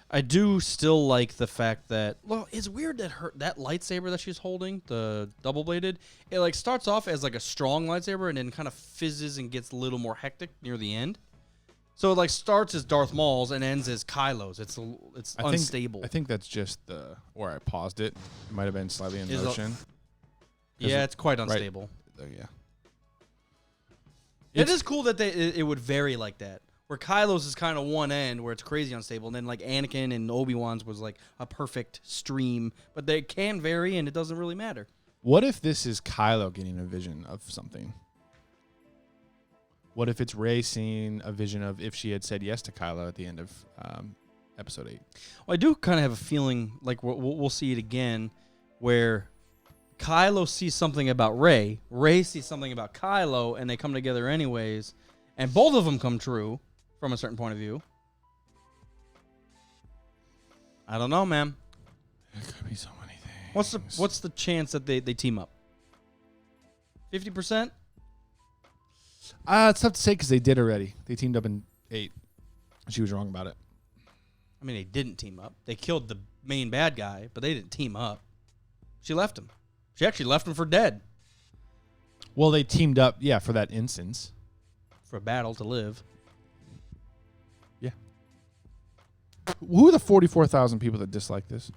[SPEAKER 2] I do still like the fact that, well, it's weird that that lightsaber that she's holding, the double-bladed, it like starts off as like a strong lightsaber and then kind of fizzes and gets a little more hectic near the end. So it like starts as Darth Maul's and ends as Kylo's. It's unstable.
[SPEAKER 1] I think that's just where I paused it. It might have been slightly in motion.
[SPEAKER 2] Yeah, it's quite unstable.
[SPEAKER 1] Right. Yeah.
[SPEAKER 2] It is cool that it would vary like that. Where Kylo's is kind of one end where it's crazy unstable, and then like Anakin and Obi-Wan's was like a perfect stream, but they can vary and it doesn't really matter.
[SPEAKER 1] What if this is Kylo getting a vision of something? What if it's Rey seeing a vision of if she had said yes to Kylo at the end of Episode 8?
[SPEAKER 2] Well, I do kind of have a feeling like we'll see it again, where Kylo sees something about Rey, Rey sees something about Kylo, and they come together anyways, and both of them come true from a certain point of view. I don't know, man.
[SPEAKER 1] There could be so many things.
[SPEAKER 2] What's the chance that they team up? 50%?
[SPEAKER 1] It's tough to say because they did already. They teamed up in 8. She was wrong about it.
[SPEAKER 2] I mean, they didn't team up. They killed the main bad guy, but they didn't team up. She left him. She actually left him for dead.
[SPEAKER 1] Well, they teamed up, yeah, for that instance.
[SPEAKER 2] For a battle to live.
[SPEAKER 1] Yeah. Who are the 44,000 people that dislike this?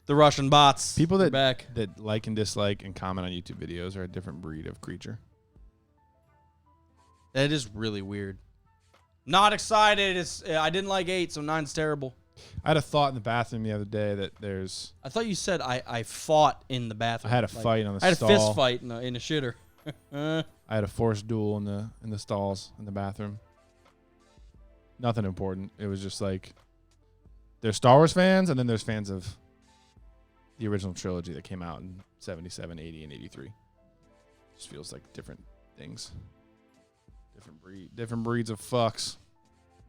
[SPEAKER 2] The Russian bots.
[SPEAKER 1] People that
[SPEAKER 2] back.
[SPEAKER 1] that like and dislike and comment on YouTube videos are a different breed of creature.
[SPEAKER 2] That is really weird. Not excited. I didn't like 8, so 9's terrible.
[SPEAKER 1] I had a thought in the bathroom the other day that there's...
[SPEAKER 2] I thought you said I fought in the bathroom.
[SPEAKER 1] I had a fight on the
[SPEAKER 2] I had
[SPEAKER 1] stall.
[SPEAKER 2] a fist fight in a shitter.
[SPEAKER 1] I had a forced duel in the stalls in the bathroom. Nothing important. It was just like there's Star Wars fans and then there's fans of the original trilogy that came out in 77, 80, and 83. Just feels like different things. Different breeds of fucks.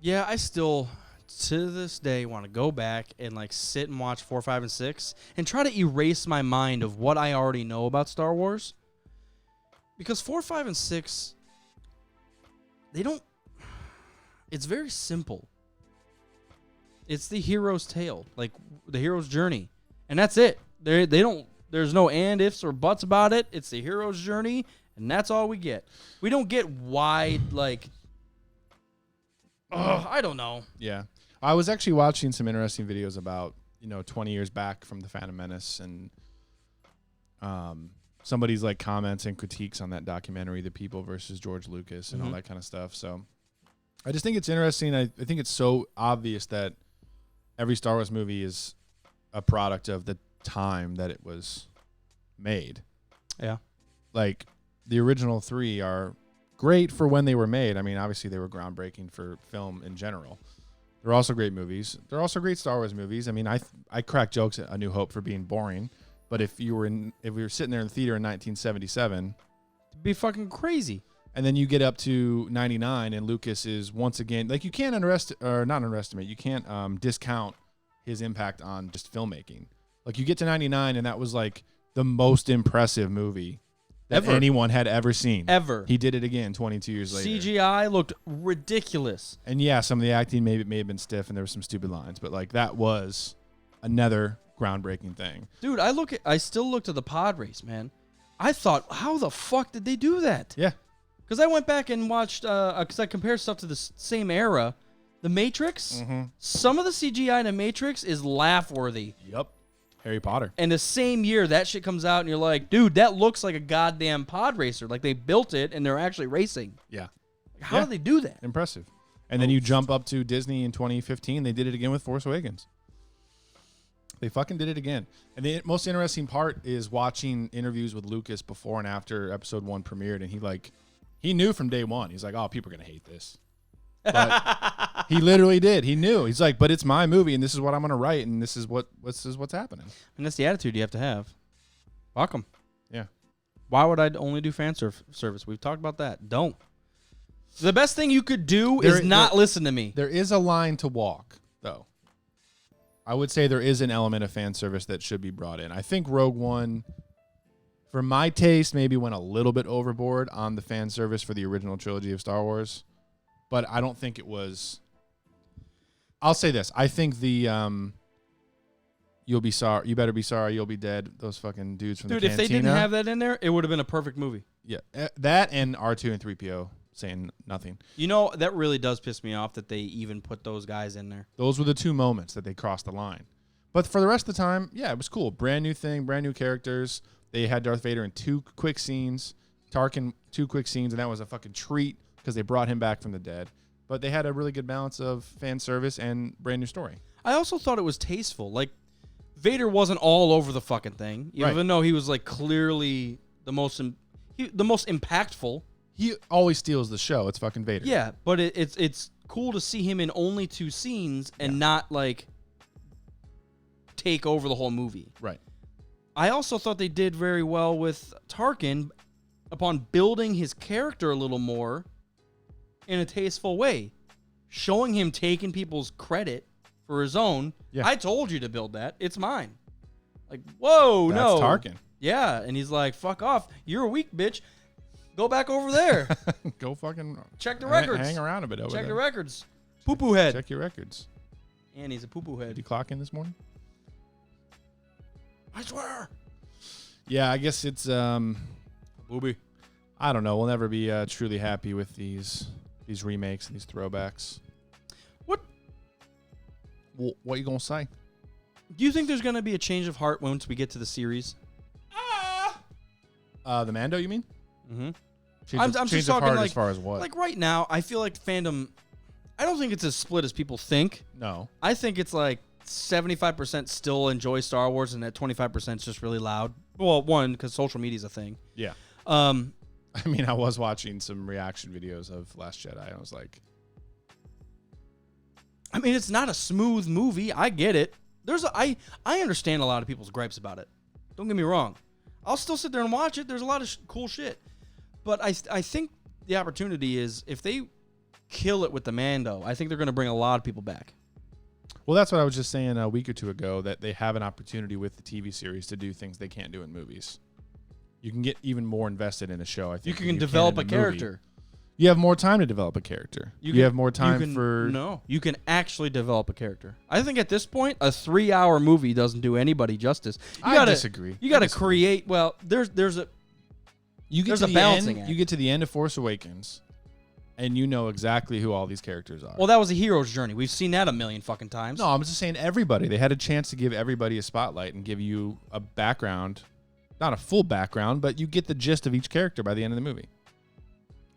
[SPEAKER 2] Yeah, I still, to this day, want to go back and like sit and watch 4, 5, and 6 and try to erase my mind of what I already know about Star Wars. Because 4, 5, and 6, they don't... It's very simple. It's the hero's tale, like the hero's journey. And that's it. They don't... There's no and, ifs, or buts about it. It's the hero's journey, and that's all we get. We don't get wide, like... I don't know.
[SPEAKER 1] Yeah. I was actually watching some interesting videos about, 20 years back from The Phantom Menace, and somebody's like comments and critiques on that documentary, The People versus George Lucas, and all that kind of stuff. So I just think it's interesting. I think it's so obvious that every Star Wars movie is a product of the time that it was made.
[SPEAKER 2] Yeah.
[SPEAKER 1] Like, the original 3 are great for when they were made. I mean, obviously they were groundbreaking for film in general. They're also great movies. They're also great Star Wars movies. I mean, I crack jokes at A New Hope for being boring, but if we were sitting there in the theater in 1977,
[SPEAKER 2] It'd be fucking crazy.
[SPEAKER 1] and then you get up to 99 and Lucas is once again, like, you can't you can't discount his impact on just filmmaking. Like, you get to 99 and that was like the most impressive movie that anyone had ever seen.
[SPEAKER 2] Ever.
[SPEAKER 1] He did it again 22 years later.
[SPEAKER 2] CGI looked ridiculous.
[SPEAKER 1] And yeah, some of the acting may have been stiff and there were some stupid lines, but like that was another groundbreaking thing.
[SPEAKER 2] Dude, I still looked at the pod race, man. I thought, how the fuck did they do that?
[SPEAKER 1] Yeah.
[SPEAKER 2] Because I went back and watched, because I compared stuff to the same era. The Matrix, some of the CGI in the Matrix is laugh-worthy.
[SPEAKER 1] Yep. Harry Potter.
[SPEAKER 2] And the same year, that shit comes out, and you're like, dude, that looks like a goddamn pod racer. Like, they built it, and they're actually racing.
[SPEAKER 1] Yeah.
[SPEAKER 2] How did they do that?
[SPEAKER 1] Impressive. And then you jump up to Disney in 2015. They did it again with Force Awakens. They fucking did it again. And the most interesting part is watching interviews with Lucas before and after Episode 1 premiered, and he knew from day one. He's like, oh, people are going to hate this. But he literally did. He knew. He's like, but it's my movie, and this is what I'm going to write, and this is what's happening.
[SPEAKER 2] And that's the attitude you have to have. Fuck 'em.
[SPEAKER 1] Yeah.
[SPEAKER 2] Why would I only do fan service? We've talked about that. Don't. The best thing you could do is not listen to me.
[SPEAKER 1] There is a line to walk, though. I would say there is an element of fan service that should be brought in. I think Rogue One, for my taste, maybe went a little bit overboard on the fan service for the original trilogy of Star Wars. But I don't think it was... I'll say this. I think the... You'll be sorry. You better be sorry. You'll be dead. Those fucking dudes from the cantina.
[SPEAKER 2] Dude, if they didn't have that in there, it would have been a perfect movie.
[SPEAKER 1] Yeah. That and R2 and 3PO saying nothing.
[SPEAKER 2] You know, that really does piss me off that they even put those guys in there.
[SPEAKER 1] Those were the 2 moments that they crossed the line. But for the rest of the time, yeah, it was cool. Brand new thing, brand new characters. They had Darth Vader in 2 quick scenes. Tarkin, 2 quick scenes, and that was a fucking treat because they brought him back from the dead. But they had a really good balance of fan service and brand new story.
[SPEAKER 2] I also thought it was tasteful. Like, Vader wasn't all over the fucking thing. Even though he was, like, clearly the most... the most impactful.
[SPEAKER 1] He always steals the show. It's fucking Vader.
[SPEAKER 2] Yeah, but it's cool to see him in only 2 scenes and not like take over the whole movie.
[SPEAKER 1] Right.
[SPEAKER 2] I also thought they did very well with Tarkin upon building his character a little more in a tasteful way, showing him taking people's credit for his own.
[SPEAKER 1] Yeah.
[SPEAKER 2] I told you to build that. It's mine. Like, whoa,
[SPEAKER 1] That's
[SPEAKER 2] no.
[SPEAKER 1] Tarkin.
[SPEAKER 2] Yeah, and he's like, fuck off. You're a weak bitch. Go back over there.
[SPEAKER 1] Go fucking
[SPEAKER 2] Check the records.
[SPEAKER 1] Hang around a bit over there.
[SPEAKER 2] Check the records. Poo-poo head.
[SPEAKER 1] Check your records.
[SPEAKER 2] And he's a poo-poo head.
[SPEAKER 1] Did you clock in this morning?
[SPEAKER 2] I swear.
[SPEAKER 1] Yeah, I guess it's
[SPEAKER 2] Booby.
[SPEAKER 1] I don't know. We'll never be truly happy with these remakes and these throwbacks.
[SPEAKER 2] What?
[SPEAKER 1] Well, what you gonna say?
[SPEAKER 2] Do you think there's going to be a change of heart once we get to the series?
[SPEAKER 1] The Mando, you mean?
[SPEAKER 2] Mm-hmm.
[SPEAKER 1] I'm
[SPEAKER 2] just
[SPEAKER 1] change of
[SPEAKER 2] talking
[SPEAKER 1] heart
[SPEAKER 2] like,
[SPEAKER 1] as far as what?
[SPEAKER 2] Like right now, I feel like fandom, I don't think it's as split as people think.
[SPEAKER 1] No.
[SPEAKER 2] I think it's like 75% still enjoy Star Wars and that 25% is just really loud. Well, one, because social media is a thing.
[SPEAKER 1] Yeah.
[SPEAKER 2] I
[SPEAKER 1] mean, I was watching some reaction videos of Last Jedi, and I was like...
[SPEAKER 2] I mean, it's not a smooth movie. I get it. I understand a lot of people's gripes about it. Don't get me wrong. I'll still sit there and watch it. There's a lot of cool shit. But I think the opportunity is if they kill it with the Mando, I think they're going to bring a lot of people back.
[SPEAKER 1] Well, that's what I was just saying a week or two ago, that they have an opportunity with the TV series to do things they can't do in movies. You can get even more invested in a show, I think.
[SPEAKER 2] You can develop a character.
[SPEAKER 1] You have more time to develop a character. You have more time for...
[SPEAKER 2] No, you can actually develop a character. I think at this point, a 3-hour movie doesn't do anybody justice.
[SPEAKER 1] I disagree.
[SPEAKER 2] You got to create... Well, there's a balancing act.
[SPEAKER 1] You get to the end of Force Awakens, and you know exactly who all these characters are.
[SPEAKER 2] Well, that was a hero's journey. We've seen that a million fucking times.
[SPEAKER 1] No, I'm just saying everybody. They had a chance to give everybody a spotlight and give you a background. Not a full background, but you get the gist of each character by the end of the movie.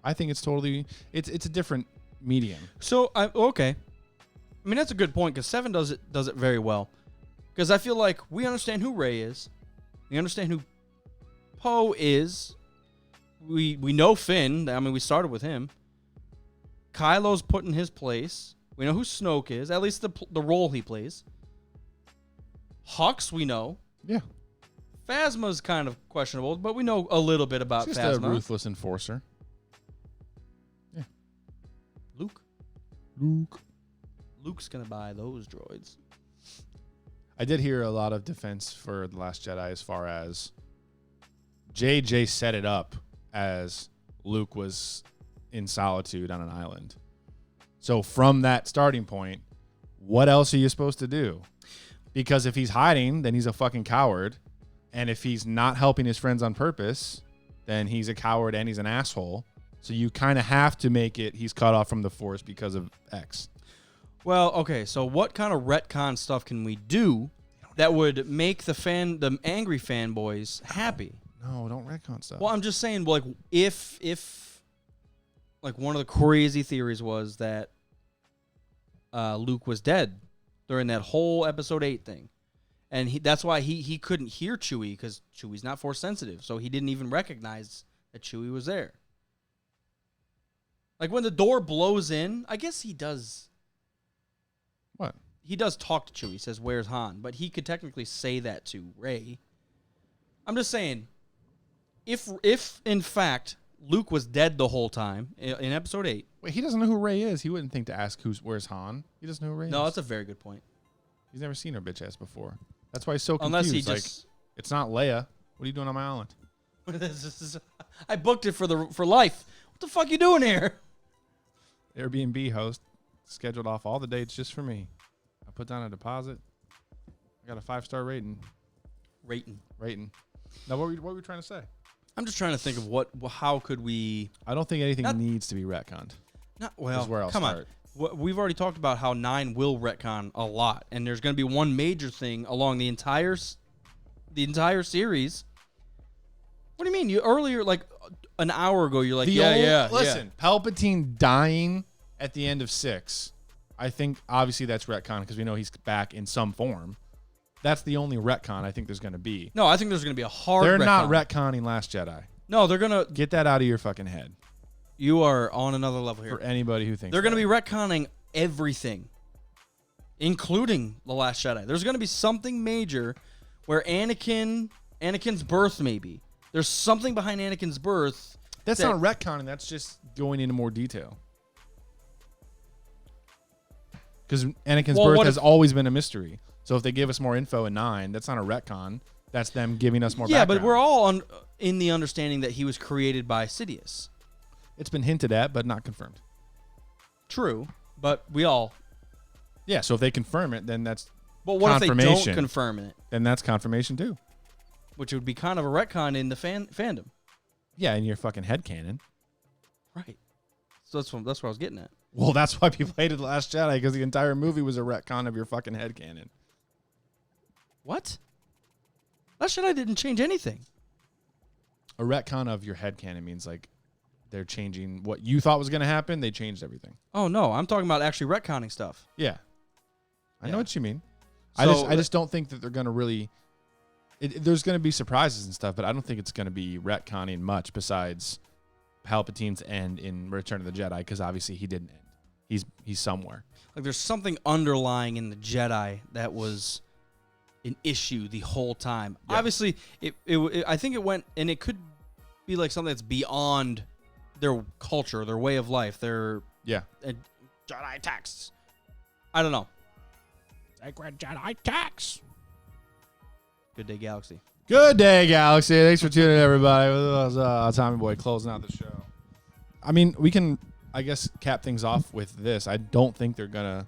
[SPEAKER 1] I think it's totally... It's a different medium.
[SPEAKER 2] So, okay. I mean, that's a good point, because 7 does it very well. Because I feel like we understand who Rey is. We understand who Poe is. We know Finn. I mean, we started with him. Kylo's put in his place. We know who Snoke is, at least the role he plays. Hux, we know.
[SPEAKER 1] Yeah.
[SPEAKER 2] Phasma's kind of questionable, but we know a little bit about
[SPEAKER 1] Just
[SPEAKER 2] Phasma.
[SPEAKER 1] a ruthless enforcer. Yeah.
[SPEAKER 2] Luke's going to buy those droids.
[SPEAKER 1] I did hear a lot of defense for The Last Jedi as far as JJ set it up as Luke was in solitude on an island. So from that starting point, what else are you supposed to do? Because if he's hiding, then he's a fucking coward. And if he's not helping his friends on purpose, then he's a coward and he's an asshole. So you kind of have to make it he's cut off from the Force because of X.
[SPEAKER 2] Well, okay, so what kind of retcon stuff can we do that would make the angry fanboys happy?
[SPEAKER 1] No, don't retcon stuff.
[SPEAKER 2] Well, I'm just saying, like, if like one of the crazy theories was that Luke was dead during that whole episode 8 thing. And that's why he couldn't hear Chewie, because Chewie's not Force sensitive. So he didn't even recognize that Chewie was there. Like when the door blows in, I guess he does.
[SPEAKER 1] What?
[SPEAKER 2] He does talk to Chewie. He says, "Where's Han?" But he could technically say that to Rey. I'm just saying, if in fact Luke was dead the whole time in episode 8.
[SPEAKER 1] Wait, he doesn't know who Rey is. He wouldn't think to ask where's Han. He doesn't know who Rey is.
[SPEAKER 2] No, that's a very good point.
[SPEAKER 1] He's never seen her bitch ass before. That's why he's so confused.
[SPEAKER 2] Unless he
[SPEAKER 1] like,
[SPEAKER 2] just...
[SPEAKER 1] it's not Leia. What are you doing on my island?
[SPEAKER 2] I booked it for life. What the fuck you doing here?
[SPEAKER 1] Airbnb host scheduled off all the dates just for me. I put down a deposit. I got a 5-star rating.
[SPEAKER 2] Rating.
[SPEAKER 1] Now, what were we trying to say?
[SPEAKER 2] I'm just trying to think of how could we...
[SPEAKER 1] I don't think anything needs to be retconned.
[SPEAKER 2] Well,
[SPEAKER 1] is where I'll
[SPEAKER 2] come
[SPEAKER 1] start.
[SPEAKER 2] on. We've already talked about how 9 will retcon a lot, and there's going to be one major thing along the entire series. What do you mean? You earlier, like an hour ago, you're like,
[SPEAKER 1] Listen, Palpatine dying at the end of 6. I think obviously that's retcon because we know he's back in some form. That's the only retcon I think there's going to be.
[SPEAKER 2] No, I think there's going to be a hard.
[SPEAKER 1] They're not retconning Last Jedi.
[SPEAKER 2] No, they're gonna
[SPEAKER 1] Get that out of your fucking head.
[SPEAKER 2] You are on another level here.
[SPEAKER 1] For anybody who thinks
[SPEAKER 2] They're gonna
[SPEAKER 1] that.
[SPEAKER 2] be retconning everything, including The Last Jedi. There's gonna be something major where Anakin's birth, maybe. There's something behind Anakin's birth.
[SPEAKER 1] That's not retconning. That's just going into more detail. Because Anakin's birth has always been a mystery. So if they give us more info in 9, that's not a retcon. That's them giving us more background.
[SPEAKER 2] But we're all in the understanding that he was created by Sidious.
[SPEAKER 1] It's been hinted at, but not confirmed.
[SPEAKER 2] True, but we all...
[SPEAKER 1] Yeah, so if they confirm it, then that's
[SPEAKER 2] But what if they
[SPEAKER 1] confirmation.
[SPEAKER 2] don't confirm it?
[SPEAKER 1] Then that's confirmation too.
[SPEAKER 2] Which would be kind of a retcon in the fandom.
[SPEAKER 1] Yeah, in your fucking headcanon.
[SPEAKER 2] Right. So that's what I was getting at.
[SPEAKER 1] Well, that's why people hated The Last Jedi, because the entire movie was a retcon of your fucking headcanon.
[SPEAKER 2] What? Last Jedi didn't change anything.
[SPEAKER 1] A retcon of your headcanon means like they're changing what you thought was going to happen. They changed everything.
[SPEAKER 2] Oh, no. I'm talking about actually retconning stuff.
[SPEAKER 1] Yeah. I know what you mean.
[SPEAKER 2] So
[SPEAKER 1] I just don't think that they're going to really... there's going to be surprises and stuff, but I don't think it's going to be retconning much besides Palpatine's end in Return of the Jedi, because obviously he didn't end. He's somewhere.
[SPEAKER 2] Like there's something underlying in the Jedi that was an issue the whole time.
[SPEAKER 1] Yeah.
[SPEAKER 2] Obviously, I think it went, and it could be like something that's beyond their culture, their way of life, their Jedi texts. I don't know.
[SPEAKER 1] Sacred Jedi text.
[SPEAKER 2] Good day, Galaxy.
[SPEAKER 1] Good day, Galaxy. Thanks for tuning in, everybody. This was Tommy Boy closing out the show. I mean, we can, I guess, cap things off with this. I don't think there's gonna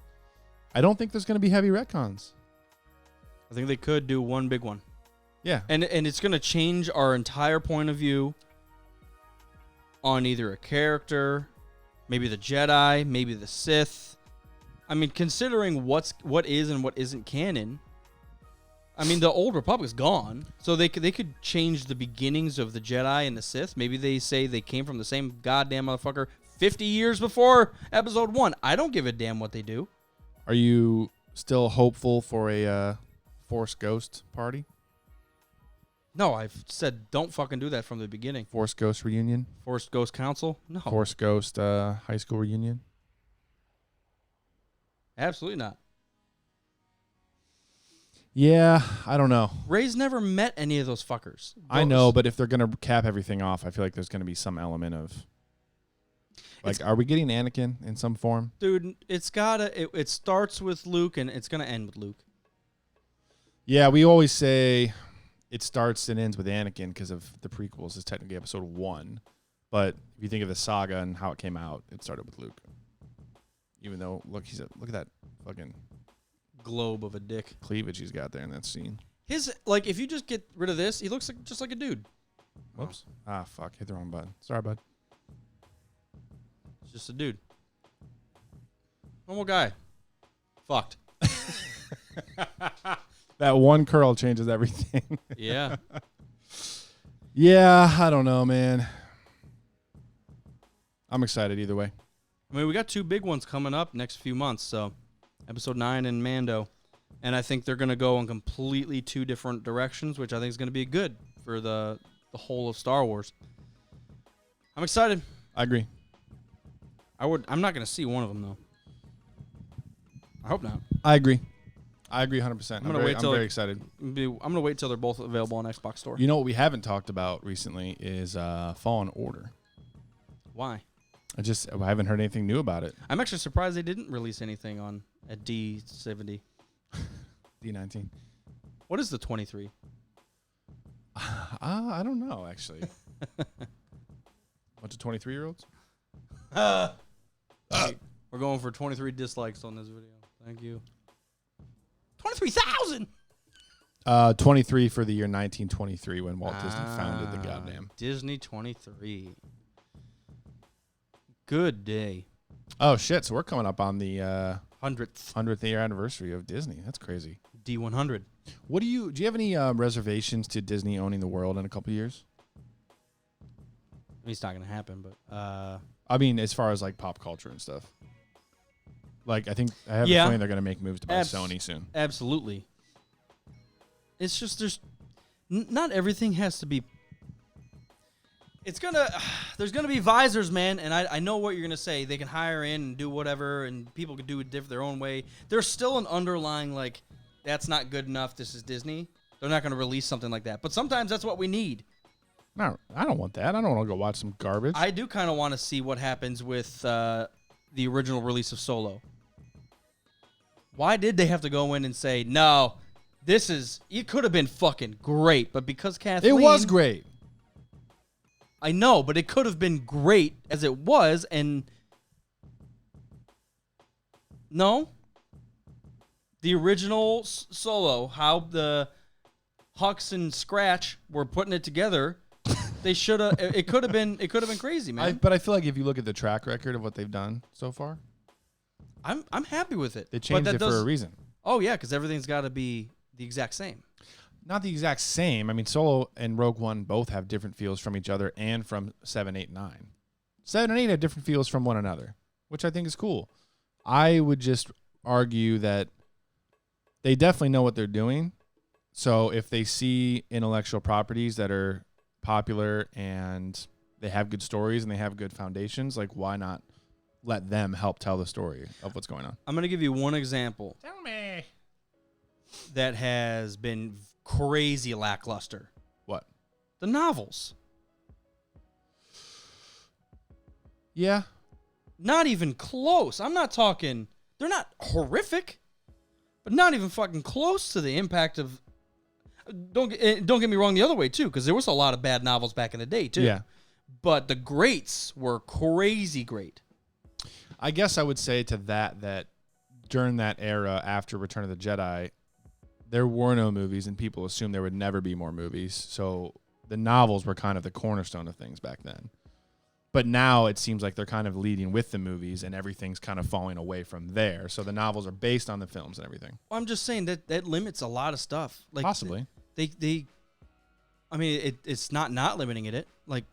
[SPEAKER 1] be heavy retcons.
[SPEAKER 2] I think they could do one big one.
[SPEAKER 1] Yeah.
[SPEAKER 2] And it's going to change our entire point of view on either a character, maybe the Jedi, maybe the Sith. I mean, considering what is and what isn't canon, I mean, the Old Republic's gone, so they could change the beginnings of the Jedi and the Sith. Maybe they say they came from the same goddamn motherfucker 50 years before Episode 1. I don't give a damn what they do.
[SPEAKER 1] Are you still hopeful for a Force Ghost party?
[SPEAKER 2] No, I've said don't fucking do that from the beginning.
[SPEAKER 1] Force Ghost reunion?
[SPEAKER 2] Force Ghost Council? No.
[SPEAKER 1] Force Ghost high school reunion?
[SPEAKER 2] Absolutely not.
[SPEAKER 1] Yeah, I don't know.
[SPEAKER 2] Rey's never met any of those fuckers.
[SPEAKER 1] I know, but if they're going to cap everything off, I feel like there's going to be some element of... Like, are we getting Anakin in some form?
[SPEAKER 2] Dude, it starts with Luke and it's going to end with Luke.
[SPEAKER 1] Yeah, we always say it starts and ends with Anakin because of the prequels. It's technically Episode 1. But if you think of the saga and how it came out, it started with Luke. Even though, look at that fucking...
[SPEAKER 2] globe of a dick
[SPEAKER 1] cleavage he's got there in that scene.
[SPEAKER 2] His, like, if you just get rid of this, he looks like just like a dude.
[SPEAKER 1] Whoops. Ah, fuck. Hit the wrong button. Sorry, bud.
[SPEAKER 2] It's just a dude. Normal guy. Fucked.
[SPEAKER 1] That one curl changes everything.
[SPEAKER 2] Yeah.
[SPEAKER 1] Yeah, I don't know, man. I'm excited either way.
[SPEAKER 2] I mean, we got two big ones coming up next few months, so Episode 9 and Mando. And I think they're going to go in completely two different directions, which I think is going to be good for the whole of Star Wars. I'm excited.
[SPEAKER 1] I agree.
[SPEAKER 2] I'm not going to see one of them, though. I hope not.
[SPEAKER 1] I agree 100%. I'm very excited.
[SPEAKER 2] I'm going to wait till they're both available on Xbox Store.
[SPEAKER 1] You know what we haven't talked about recently is Fallen Order.
[SPEAKER 2] Why?
[SPEAKER 1] I haven't heard anything new about it.
[SPEAKER 2] I'm actually surprised they didn't release anything at D70.
[SPEAKER 1] D19.
[SPEAKER 2] What is the 23?
[SPEAKER 1] I don't know, actually. Bunch of 23-year-olds?
[SPEAKER 2] We're going for 23 dislikes on this video. Thank you. 23,000!
[SPEAKER 1] 23 for the year 1923 when Walt Disney founded the goddamn.
[SPEAKER 2] Disney 23. Good day.
[SPEAKER 1] Oh, shit. So we're coming up on the
[SPEAKER 2] 100th
[SPEAKER 1] year anniversary of Disney. That's crazy.
[SPEAKER 2] D100.
[SPEAKER 1] Do you have any reservations to Disney owning the world in a couple years?
[SPEAKER 2] I mean, it's not going to happen, but...
[SPEAKER 1] I mean, as far as like pop culture and stuff. Like, I have a feeling they're going to make moves to buy Sony soon.
[SPEAKER 2] Absolutely. It's just not everything has to be... There's gonna be visors, man, and I know what you're gonna say. They can hire in and do whatever, and people can do it their own way. There's still an underlying like, that's not good enough. This is Disney. They're not gonna release something like that. But sometimes that's what we need.
[SPEAKER 1] No, I don't want that. I don't want to go watch some garbage.
[SPEAKER 2] I do kind of want to see what happens with the original release of Solo. Why did they have to go in and say no? It could have been fucking great, but because Kathleen,
[SPEAKER 1] it was great.
[SPEAKER 2] I know, but it could have been great as it was, and no. The original Solo, how the Hux and Scratch were putting it together, they should have. It could have been crazy, man.
[SPEAKER 1] But I feel like if you look at the track record of what they've done so far,
[SPEAKER 2] I'm happy with it.
[SPEAKER 1] They changed it for a reason.
[SPEAKER 2] Oh yeah, because everything's got to be the exact same.
[SPEAKER 1] Not the exact same. I mean, Solo and Rogue One both have different feels from each other and from 7, 8, 9. 7 and 8 have different feels from one another, which I think is cool. I would just argue that they definitely know what they're doing. So if they see intellectual properties that are popular and they have good stories and they have good foundations, like why not let them help tell the story of what's going on?
[SPEAKER 2] I'm going to give you one example.
[SPEAKER 1] Tell me.
[SPEAKER 2] That has been crazy lackluster.
[SPEAKER 1] What?
[SPEAKER 2] The novels.
[SPEAKER 1] Yeah.
[SPEAKER 2] Not even close. I'm not talking, they're not horrific, but not even fucking close to the impact of, don't get me wrong the other way too, because there was a lot of bad novels back in the day too.
[SPEAKER 1] Yeah.
[SPEAKER 2] But the greats were crazy great.
[SPEAKER 1] I guess I would say to that during that era after Return of the Jedi, there were no movies, and people assumed there would never be more movies. So the novels were kind of the cornerstone of things back then. But now it seems like they're kind of leading with the movies, and everything's kind of falling away from there. So the novels are based on the films and everything.
[SPEAKER 2] Well, I'm just saying that limits a lot of stuff. Like
[SPEAKER 1] possibly.
[SPEAKER 2] I mean, it's not limiting it. Like,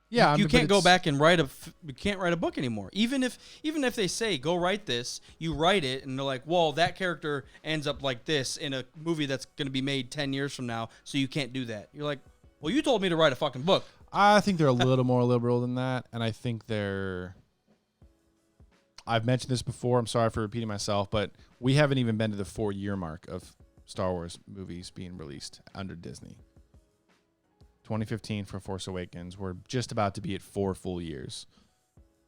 [SPEAKER 1] yeah,
[SPEAKER 2] you can't go back and you can't write a book anymore. Even if they say go write this, you write it, and they're like, well, that character ends up like this in a movie that's going to be made 10 years from now, so you can't do that. You're like, well, you told me to write a fucking book.
[SPEAKER 1] I think they're a little more liberal than that, and I think I've mentioned this before. I'm sorry for repeating myself, but we haven't even been to the 4-year mark of Star Wars movies being released under Disney. 2015 for Force Awakens. We're just about to be at 4 full years.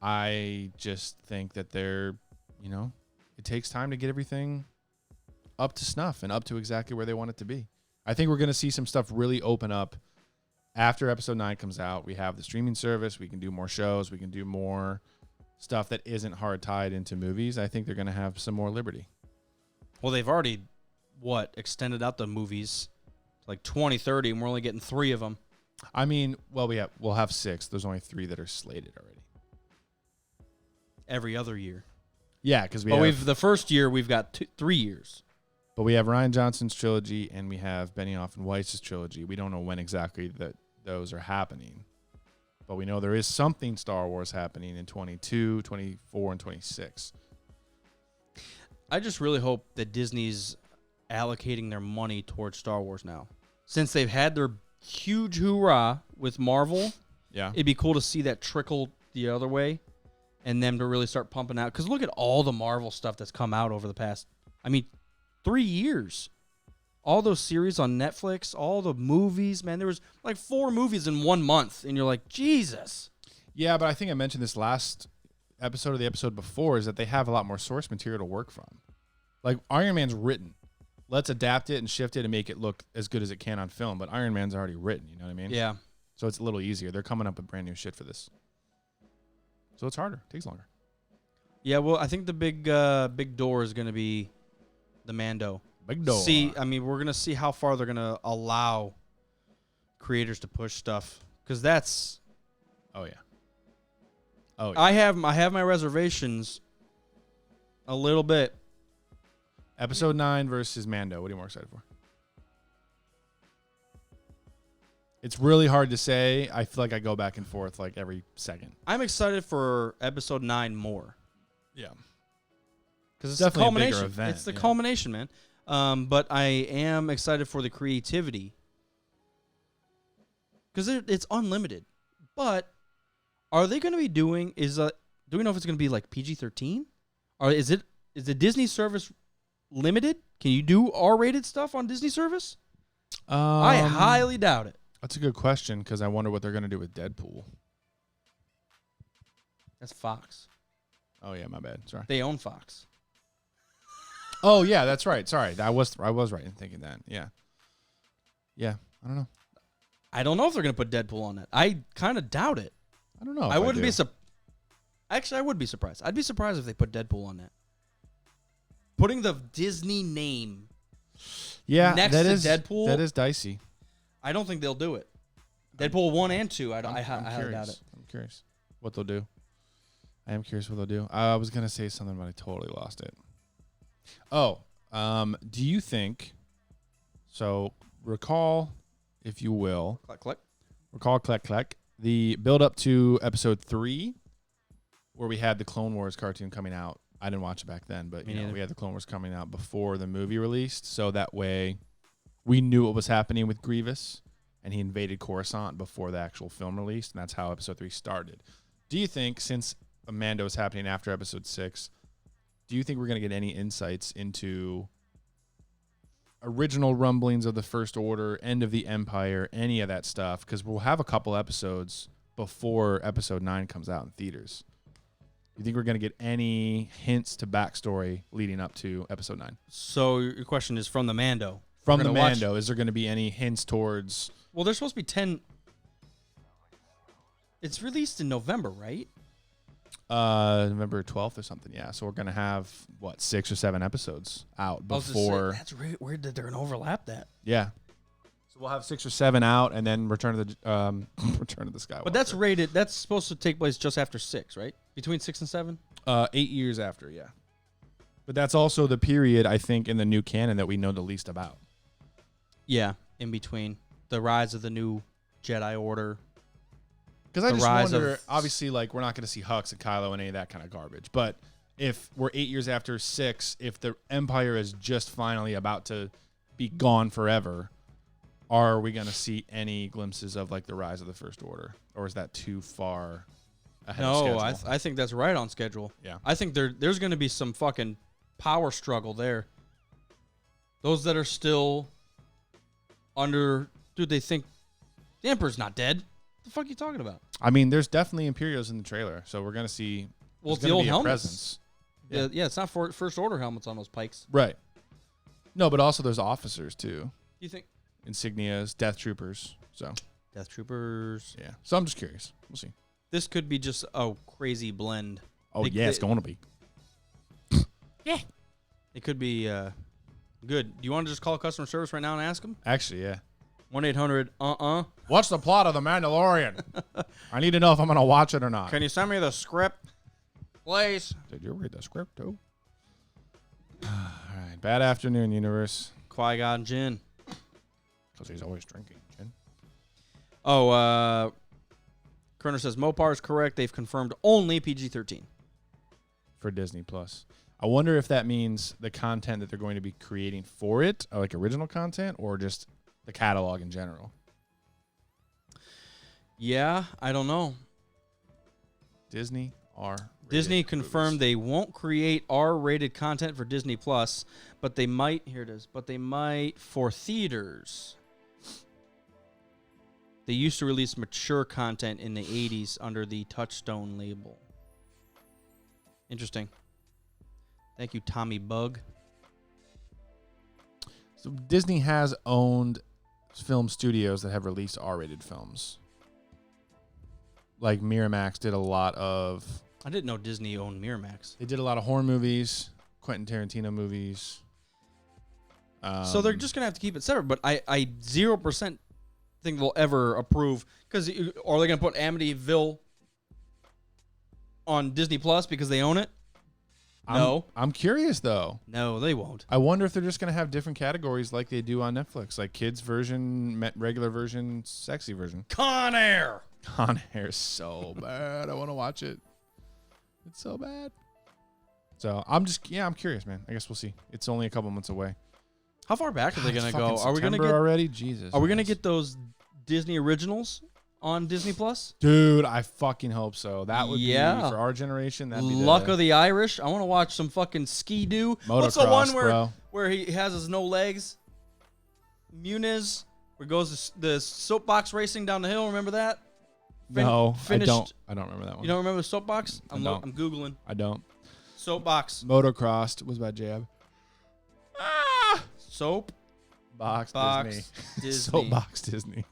[SPEAKER 1] I just think that it takes time to get everything up to snuff and up to exactly where they want it to be. I think we're going to see some stuff really open up after Episode 9 comes out. We have the streaming service. We can do more shows. We can do more stuff that isn't hard tied into movies. I think they're going to have some more liberty.
[SPEAKER 2] Well, they've already, extended out the movies to like 2030, and we're only getting 3 of them.
[SPEAKER 1] I mean, well, we'll have 6. There's only 3 that are slated already.
[SPEAKER 2] Every other year.
[SPEAKER 1] Yeah, because
[SPEAKER 2] the first year we've got 3 years.
[SPEAKER 1] But we have Rian Johnson's trilogy and we have Benioff and Weiss's trilogy. We don't know when exactly that those are happening. But we know there is something Star Wars happening in 22, 24, and 26.
[SPEAKER 2] I just really hope that Disney's allocating their money towards Star Wars now. Since they've had their huge hoorah with Marvel,
[SPEAKER 1] yeah,
[SPEAKER 2] it'd be cool to see that trickle the other way and them to really start pumping out. Because look at all the Marvel stuff that's come out over the past, 3 years. All those series on Netflix, all the movies, man. There was like 4 movies in 1 month, and you're like, Jesus.
[SPEAKER 1] Yeah, but I think I mentioned this last episode or the episode before, is that they have a lot more source material to work from. Like, Iron Man's written. Let's adapt it and shift it and make it look as good as it can on film. But Iron Man's already written, you know what I mean?
[SPEAKER 2] Yeah.
[SPEAKER 1] So it's a little easier. They're coming up with brand new shit for this. So it's harder. It takes longer.
[SPEAKER 2] Yeah, well, I think the big door is going to be the Mando.
[SPEAKER 1] Big door.
[SPEAKER 2] We're going to see how far they're going to allow creators to push stuff. Because that's...
[SPEAKER 1] Oh, yeah. Oh, yeah.
[SPEAKER 2] I have my reservations a little bit.
[SPEAKER 1] Episode 9 versus Mando. What are you more excited for? It's really hard to say. I feel like I go back and forth like every second.
[SPEAKER 2] I'm excited for Episode 9 more.
[SPEAKER 1] Yeah.
[SPEAKER 2] Because it's
[SPEAKER 1] definitely
[SPEAKER 2] the culmination.
[SPEAKER 1] a bigger event.
[SPEAKER 2] It's the culmination, man. But I am excited for the creativity. Because it's unlimited. But are they going to be doing? Do we know if it's going to be like PG-13? Or is the Disney service limited? Can you do R-rated stuff on Disney service? I highly doubt it.
[SPEAKER 1] That's a good question because I wonder what they're going to do with Deadpool.
[SPEAKER 2] That's Fox.
[SPEAKER 1] Oh yeah, my bad. Sorry.
[SPEAKER 2] They own Fox.
[SPEAKER 1] Oh yeah, that's right. Sorry, I was right in thinking that. Yeah. Yeah, I don't know.
[SPEAKER 2] I don't know if they're going to put Deadpool on it. I kind of doubt it.
[SPEAKER 1] I don't know.
[SPEAKER 2] I wouldn't be Actually, I would be surprised. I'd be surprised if they put Deadpool on that. Putting the Disney name next to Deadpool.
[SPEAKER 1] That is dicey.
[SPEAKER 2] I don't think they'll do it. Deadpool 1 and 2, I highly doubt it.
[SPEAKER 1] I'm curious what they'll do. I am curious what they'll do. I was going to say something, but I totally lost it. Oh, do you think, so recall, if you will.
[SPEAKER 2] Click, click.
[SPEAKER 1] Recall, click, click. The build up to episode 3, where we had the Clone Wars cartoon coming out. I didn't watch it back then, but we had the Clone Wars coming out before the movie released. So that way we knew what was happening with Grievous, and he invaded Coruscant before the actual film released, and that's how episode 3 started. Do you think, since Mando is happening after episode 6, do you think we're going to get any insights into original rumblings of the First Order, end of the Empire, any of that stuff? Because we'll have a couple episodes before episode 9 comes out in theaters. You think we're going to get any hints to backstory leading up to episode 9?
[SPEAKER 2] So your question is from the Mando.
[SPEAKER 1] From the Mando, is there going to be any hints towards...
[SPEAKER 2] Well, there's supposed to be 10... It's released in November, right?
[SPEAKER 1] November 12th or something, yeah. So we're going to have, 6 or 7 episodes out before...
[SPEAKER 2] That's weird that they're going to overlap that.
[SPEAKER 1] Yeah. So we'll have 6 or 7 out, and then Return of the Skywalker.
[SPEAKER 2] But that's rated... That's supposed to take place just after 6, right? Between 6 and 7?
[SPEAKER 1] 8 years after, yeah. But that's also the period, I think, in the new canon that we know the least about.
[SPEAKER 2] Yeah, in between. The rise of the new Jedi Order.
[SPEAKER 1] Because I just wonder, obviously, we're not going to see Hux and Kylo and any of that kind of garbage. But if we're 8 years after 6, if the Empire is just finally about to be gone forever, are we going to see any glimpses of, the rise of the First Order? Or is that too far ahead of schedule?
[SPEAKER 2] No, I think that's right on schedule.
[SPEAKER 1] Yeah.
[SPEAKER 2] I think there's going to be some fucking power struggle there. Those that are still under... Dude, they think the Emperor's not dead. What the fuck are you talking about?
[SPEAKER 1] I mean, there's definitely Imperials in the trailer, so we're going to see...
[SPEAKER 2] Well, it's the old helmets.
[SPEAKER 1] Presence.
[SPEAKER 2] Yeah, it's not First Order helmets on those pikes.
[SPEAKER 1] Right. No, but also there's officers, too.
[SPEAKER 2] You think?
[SPEAKER 1] Insignias, Death Troopers, so...
[SPEAKER 2] Death Troopers.
[SPEAKER 1] Yeah. So I'm just curious. We'll see.
[SPEAKER 2] This could be just a crazy blend.
[SPEAKER 1] Oh, it's going to be.
[SPEAKER 2] Yeah. It could be good. Do you want to just call customer service right now and ask them?
[SPEAKER 1] Actually, yeah.
[SPEAKER 2] 1-800
[SPEAKER 1] What's the plot of The Mandalorian? I need to know if I'm going to watch it or not.
[SPEAKER 2] Can you send me the script, please?
[SPEAKER 1] Did you read the script, too? All right. Bad afternoon, universe.
[SPEAKER 2] Qui-Gon Jinn.
[SPEAKER 1] Because he's always drinking gin.
[SPEAKER 2] Oh, Kerner says Mopar is correct. They've confirmed only PG-13.
[SPEAKER 1] For Disney+. I wonder if that means the content that they're going to be creating for it, or original content, or just the catalog in general.
[SPEAKER 2] Yeah, I don't know.
[SPEAKER 1] Disney
[SPEAKER 2] confirmed they won't create R-rated content for Disney+, but they might, here it is, but they might for theaters. They used to release mature content in the 80s under the Touchstone label. Interesting. Thank you, Tommy Bug.
[SPEAKER 1] So Disney has owned film studios that have released R-rated films. Like Miramax did a lot of...
[SPEAKER 2] I didn't know Disney owned Miramax.
[SPEAKER 1] They did a lot of horror movies, Quentin Tarantino movies.
[SPEAKER 2] So they're just going to have to keep it separate, but I 0% think they'll ever approve. Because are they going to put Amityville on Disney Plus because they own it? No.
[SPEAKER 1] I'm curious, though.
[SPEAKER 2] No, they won't.
[SPEAKER 1] I wonder if they're just going to have different categories like they do on Netflix, like kids version, regular version, sexy version.
[SPEAKER 2] Con Air.
[SPEAKER 1] Con Air is so bad. I want to watch it. It's so bad. So I'm curious, man. I guess we'll see. It's only a couple months away.
[SPEAKER 2] How far back are they going to go?
[SPEAKER 1] Are we going to get already? Jesus.
[SPEAKER 2] Are we going to get those Disney originals on Disney Plus?
[SPEAKER 1] Dude, I fucking hope so. That would be
[SPEAKER 2] Yeah.
[SPEAKER 1] for our generation. That'd be
[SPEAKER 2] Luck of the Irish. I want to watch some fucking ski-doo. What's the
[SPEAKER 1] Motocross,
[SPEAKER 2] one where
[SPEAKER 1] bro.
[SPEAKER 2] where he has his no legs? Muniz, where goes the soapbox racing down the hill. Remember that?
[SPEAKER 1] No,
[SPEAKER 2] finished.
[SPEAKER 1] I don't remember that one.
[SPEAKER 2] You don't remember the soapbox? I'm
[SPEAKER 1] don't.
[SPEAKER 2] Googling.
[SPEAKER 1] I don't.
[SPEAKER 2] Soapbox.
[SPEAKER 1] Motocrossed was by Jab.
[SPEAKER 2] Soap.
[SPEAKER 1] Box
[SPEAKER 2] Box
[SPEAKER 1] Disney.
[SPEAKER 2] Disney.
[SPEAKER 1] Soapbox Disney.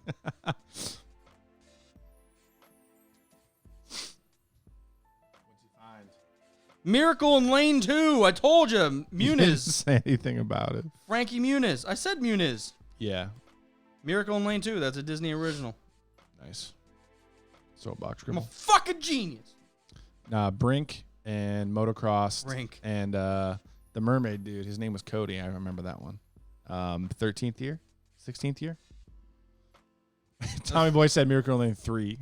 [SPEAKER 2] Miracle in Lane 2. I told you.
[SPEAKER 1] You didn't
[SPEAKER 2] Muniz.
[SPEAKER 1] say anything about it.
[SPEAKER 2] Frankie Muniz. I said Muniz.
[SPEAKER 1] Yeah.
[SPEAKER 2] Miracle in Lane 2. That's a Disney original.
[SPEAKER 1] Nice. Soapbox
[SPEAKER 2] I'm a
[SPEAKER 1] scribble.
[SPEAKER 2] fucking genius.
[SPEAKER 1] Nah, Brink and Motocross.
[SPEAKER 2] Brink.
[SPEAKER 1] And the mermaid dude. His name was Cody. I remember that one. 13th year? 16th year? Tommy Boy said Miracle in Lane 3.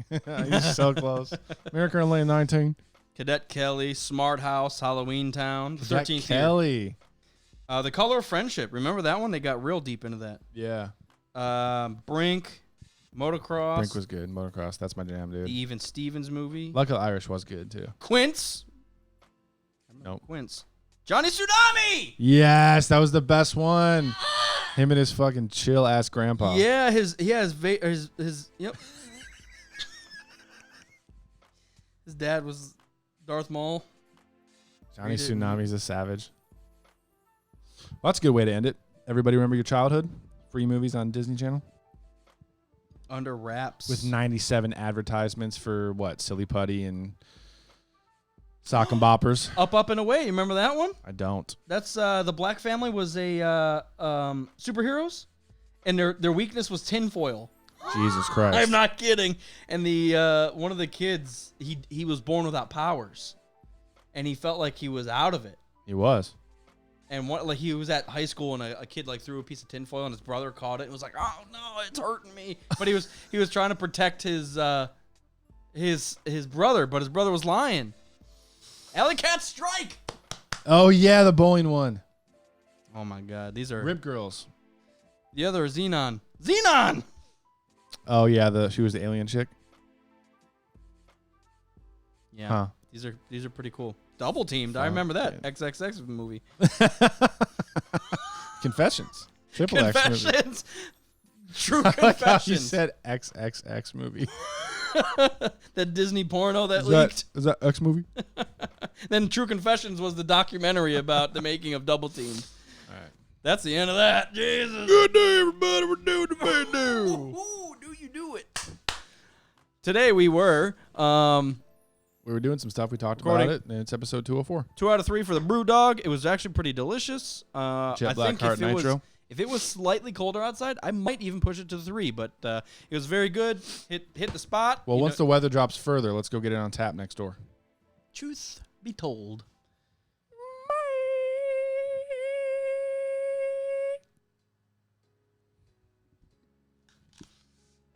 [SPEAKER 1] He's so close. Miracle in Lane 19.
[SPEAKER 2] Cadet Kelly, Smart House, Halloween Town, the 13th year.
[SPEAKER 1] Kelly.
[SPEAKER 2] The Color of Friendship. Remember that one? They got real deep into that.
[SPEAKER 1] Yeah.
[SPEAKER 2] Brink, Motocross.
[SPEAKER 1] Brink was good. Motocross. That's my jam, dude.
[SPEAKER 2] The Even Stevens movie.
[SPEAKER 1] Luck of the Irish was good, too.
[SPEAKER 2] Quince.
[SPEAKER 1] Nope.
[SPEAKER 2] Quince. Johnny Tsunami.
[SPEAKER 1] Yes, that was the best one. Him and his fucking chill ass grandpa.
[SPEAKER 2] Yeah, his yep. His dad was Darth Maul.
[SPEAKER 1] Johnny Tsunami's a savage. Well, that's a good way to end it. Everybody remember your childhood? Free movies on Disney Channel?
[SPEAKER 2] Under wraps.
[SPEAKER 1] With 97 advertisements for what? Silly Putty and Sock and Boppers.
[SPEAKER 2] Up and Away. You remember that one?
[SPEAKER 1] I don't.
[SPEAKER 2] That's the Black family was a superheroes, and their weakness was tinfoil.
[SPEAKER 1] Jesus Christ.
[SPEAKER 2] I'm not kidding. And the one of the kids, he was born without powers, and he felt like he was out of it.
[SPEAKER 1] He was.
[SPEAKER 2] And he was at high school, and a kid threw a piece of tinfoil, and his brother caught it and was like, "Oh no, it's hurting me!" But he was trying to protect his brother, but his brother was lying. Alley Cat Strike.
[SPEAKER 1] Oh, yeah, the bowling one.
[SPEAKER 2] Oh, my God. These are...
[SPEAKER 1] Rip Girls.
[SPEAKER 2] The other is Xenon. Xenon!
[SPEAKER 1] Oh, yeah, she was the alien chick.
[SPEAKER 2] Yeah.
[SPEAKER 1] Huh.
[SPEAKER 2] These are pretty cool. Double Teamed. I remember that. XXX movie.
[SPEAKER 1] Confessions. Triple X movie.
[SPEAKER 2] Confessions. True
[SPEAKER 1] I like how you
[SPEAKER 2] Confessions.
[SPEAKER 1] said XXX movie.
[SPEAKER 2] That Disney porno that leaked.
[SPEAKER 1] Is that X movie?
[SPEAKER 2] Then True Confessions was the documentary about the making of Double Teamed.
[SPEAKER 1] All right.
[SPEAKER 2] That's the end of that. Jesus.
[SPEAKER 1] Good day, everybody. We're doing the bad do.
[SPEAKER 2] Do you do it? Today we were
[SPEAKER 1] We were doing some stuff. We talked
[SPEAKER 2] Recording.
[SPEAKER 1] about it, and it's episode 204.
[SPEAKER 2] 2 out of 3 for the Brew Dog. It was actually pretty delicious. I
[SPEAKER 1] Jet
[SPEAKER 2] think
[SPEAKER 1] Blackheart Nitro.
[SPEAKER 2] if it was slightly colder outside, I might even push it to 3. But it was very good. Hit the spot.
[SPEAKER 1] Well, once the weather drops further, let's go get it on tap next door.
[SPEAKER 2] Truth be told.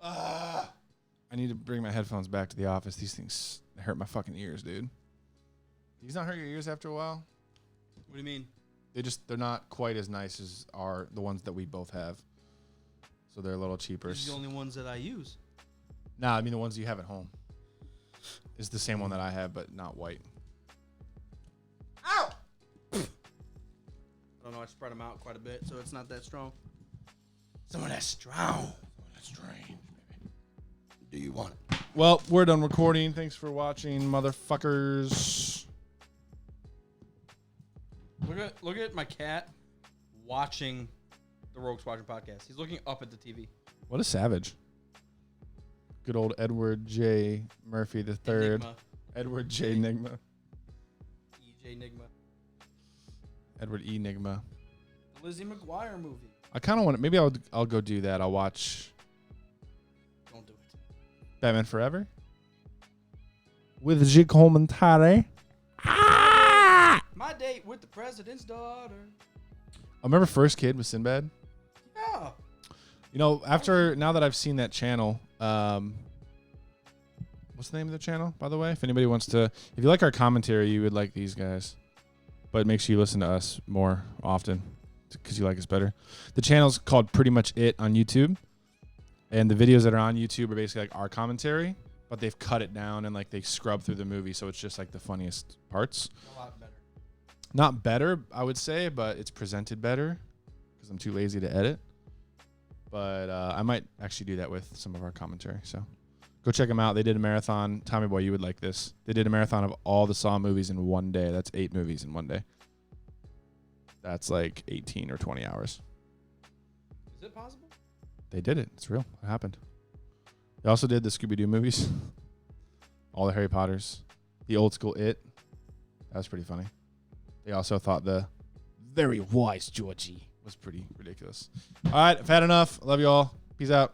[SPEAKER 1] I need to bring my headphones back to the office. These things hurt my fucking ears, dude. These not hurt your ears after a while?
[SPEAKER 2] What do you mean?
[SPEAKER 1] They're not quite as nice as the ones that we both have. So they're a little cheaper.
[SPEAKER 2] These are the only ones that I use.
[SPEAKER 1] Nah, I mean the ones you have at home. It's the same one that I have, but not white.
[SPEAKER 2] Ow! I don't know. I spread them out quite a bit, so it's not that strong. Some of that strong.
[SPEAKER 1] That's strange.
[SPEAKER 9] Do you want it?
[SPEAKER 1] Well, we're done recording. Thanks for watching, motherfuckers.
[SPEAKER 2] Look at my cat watching the Rogue Squadron podcast. He's looking up at the TV.
[SPEAKER 1] What a savage. Good old Edward J. Murphy III.
[SPEAKER 2] Enigma.
[SPEAKER 1] Edward J. Enigma.
[SPEAKER 2] EJ Enigma.
[SPEAKER 1] Edward E. Enigma.
[SPEAKER 2] The Lizzie McGuire movie.
[SPEAKER 1] I kind of want to. Maybe I'll go do that. I'll watch
[SPEAKER 2] Don't do it.
[SPEAKER 1] Batman Forever with the commentary.
[SPEAKER 2] My date with the president's daughter.
[SPEAKER 1] I remember First Kid with Sinbad.
[SPEAKER 2] Yeah.
[SPEAKER 1] You know, now that I've seen that channel, what's the name of the channel, by the way? If anybody wants to, if you like our commentary, you would like these guys. But make sure you listen to us more often because you like us better. The channel's called Pretty Much It on YouTube. And the videos that are on YouTube are basically like our commentary, but they've cut it down and like they scrub through the movie, so it's just like the funniest parts.
[SPEAKER 2] A lot better.
[SPEAKER 1] Not better, I would say, but it's presented better because I'm too lazy to edit. But I might actually do that with some of our commentary. So go check them out. They did a marathon. Tommy Boy, you would like this. They did a marathon of all the Saw movies in one day. That's 8 movies in one day. That's like 18 or 20 hours.
[SPEAKER 2] Is it possible?
[SPEAKER 1] They did it. It's real. It happened. They also did the Scooby-Doo movies. All the Harry Potters. The old school It. That was pretty funny. They also thought the very wise Georgie was pretty ridiculous. All right. I've had enough. Love you all. Peace out.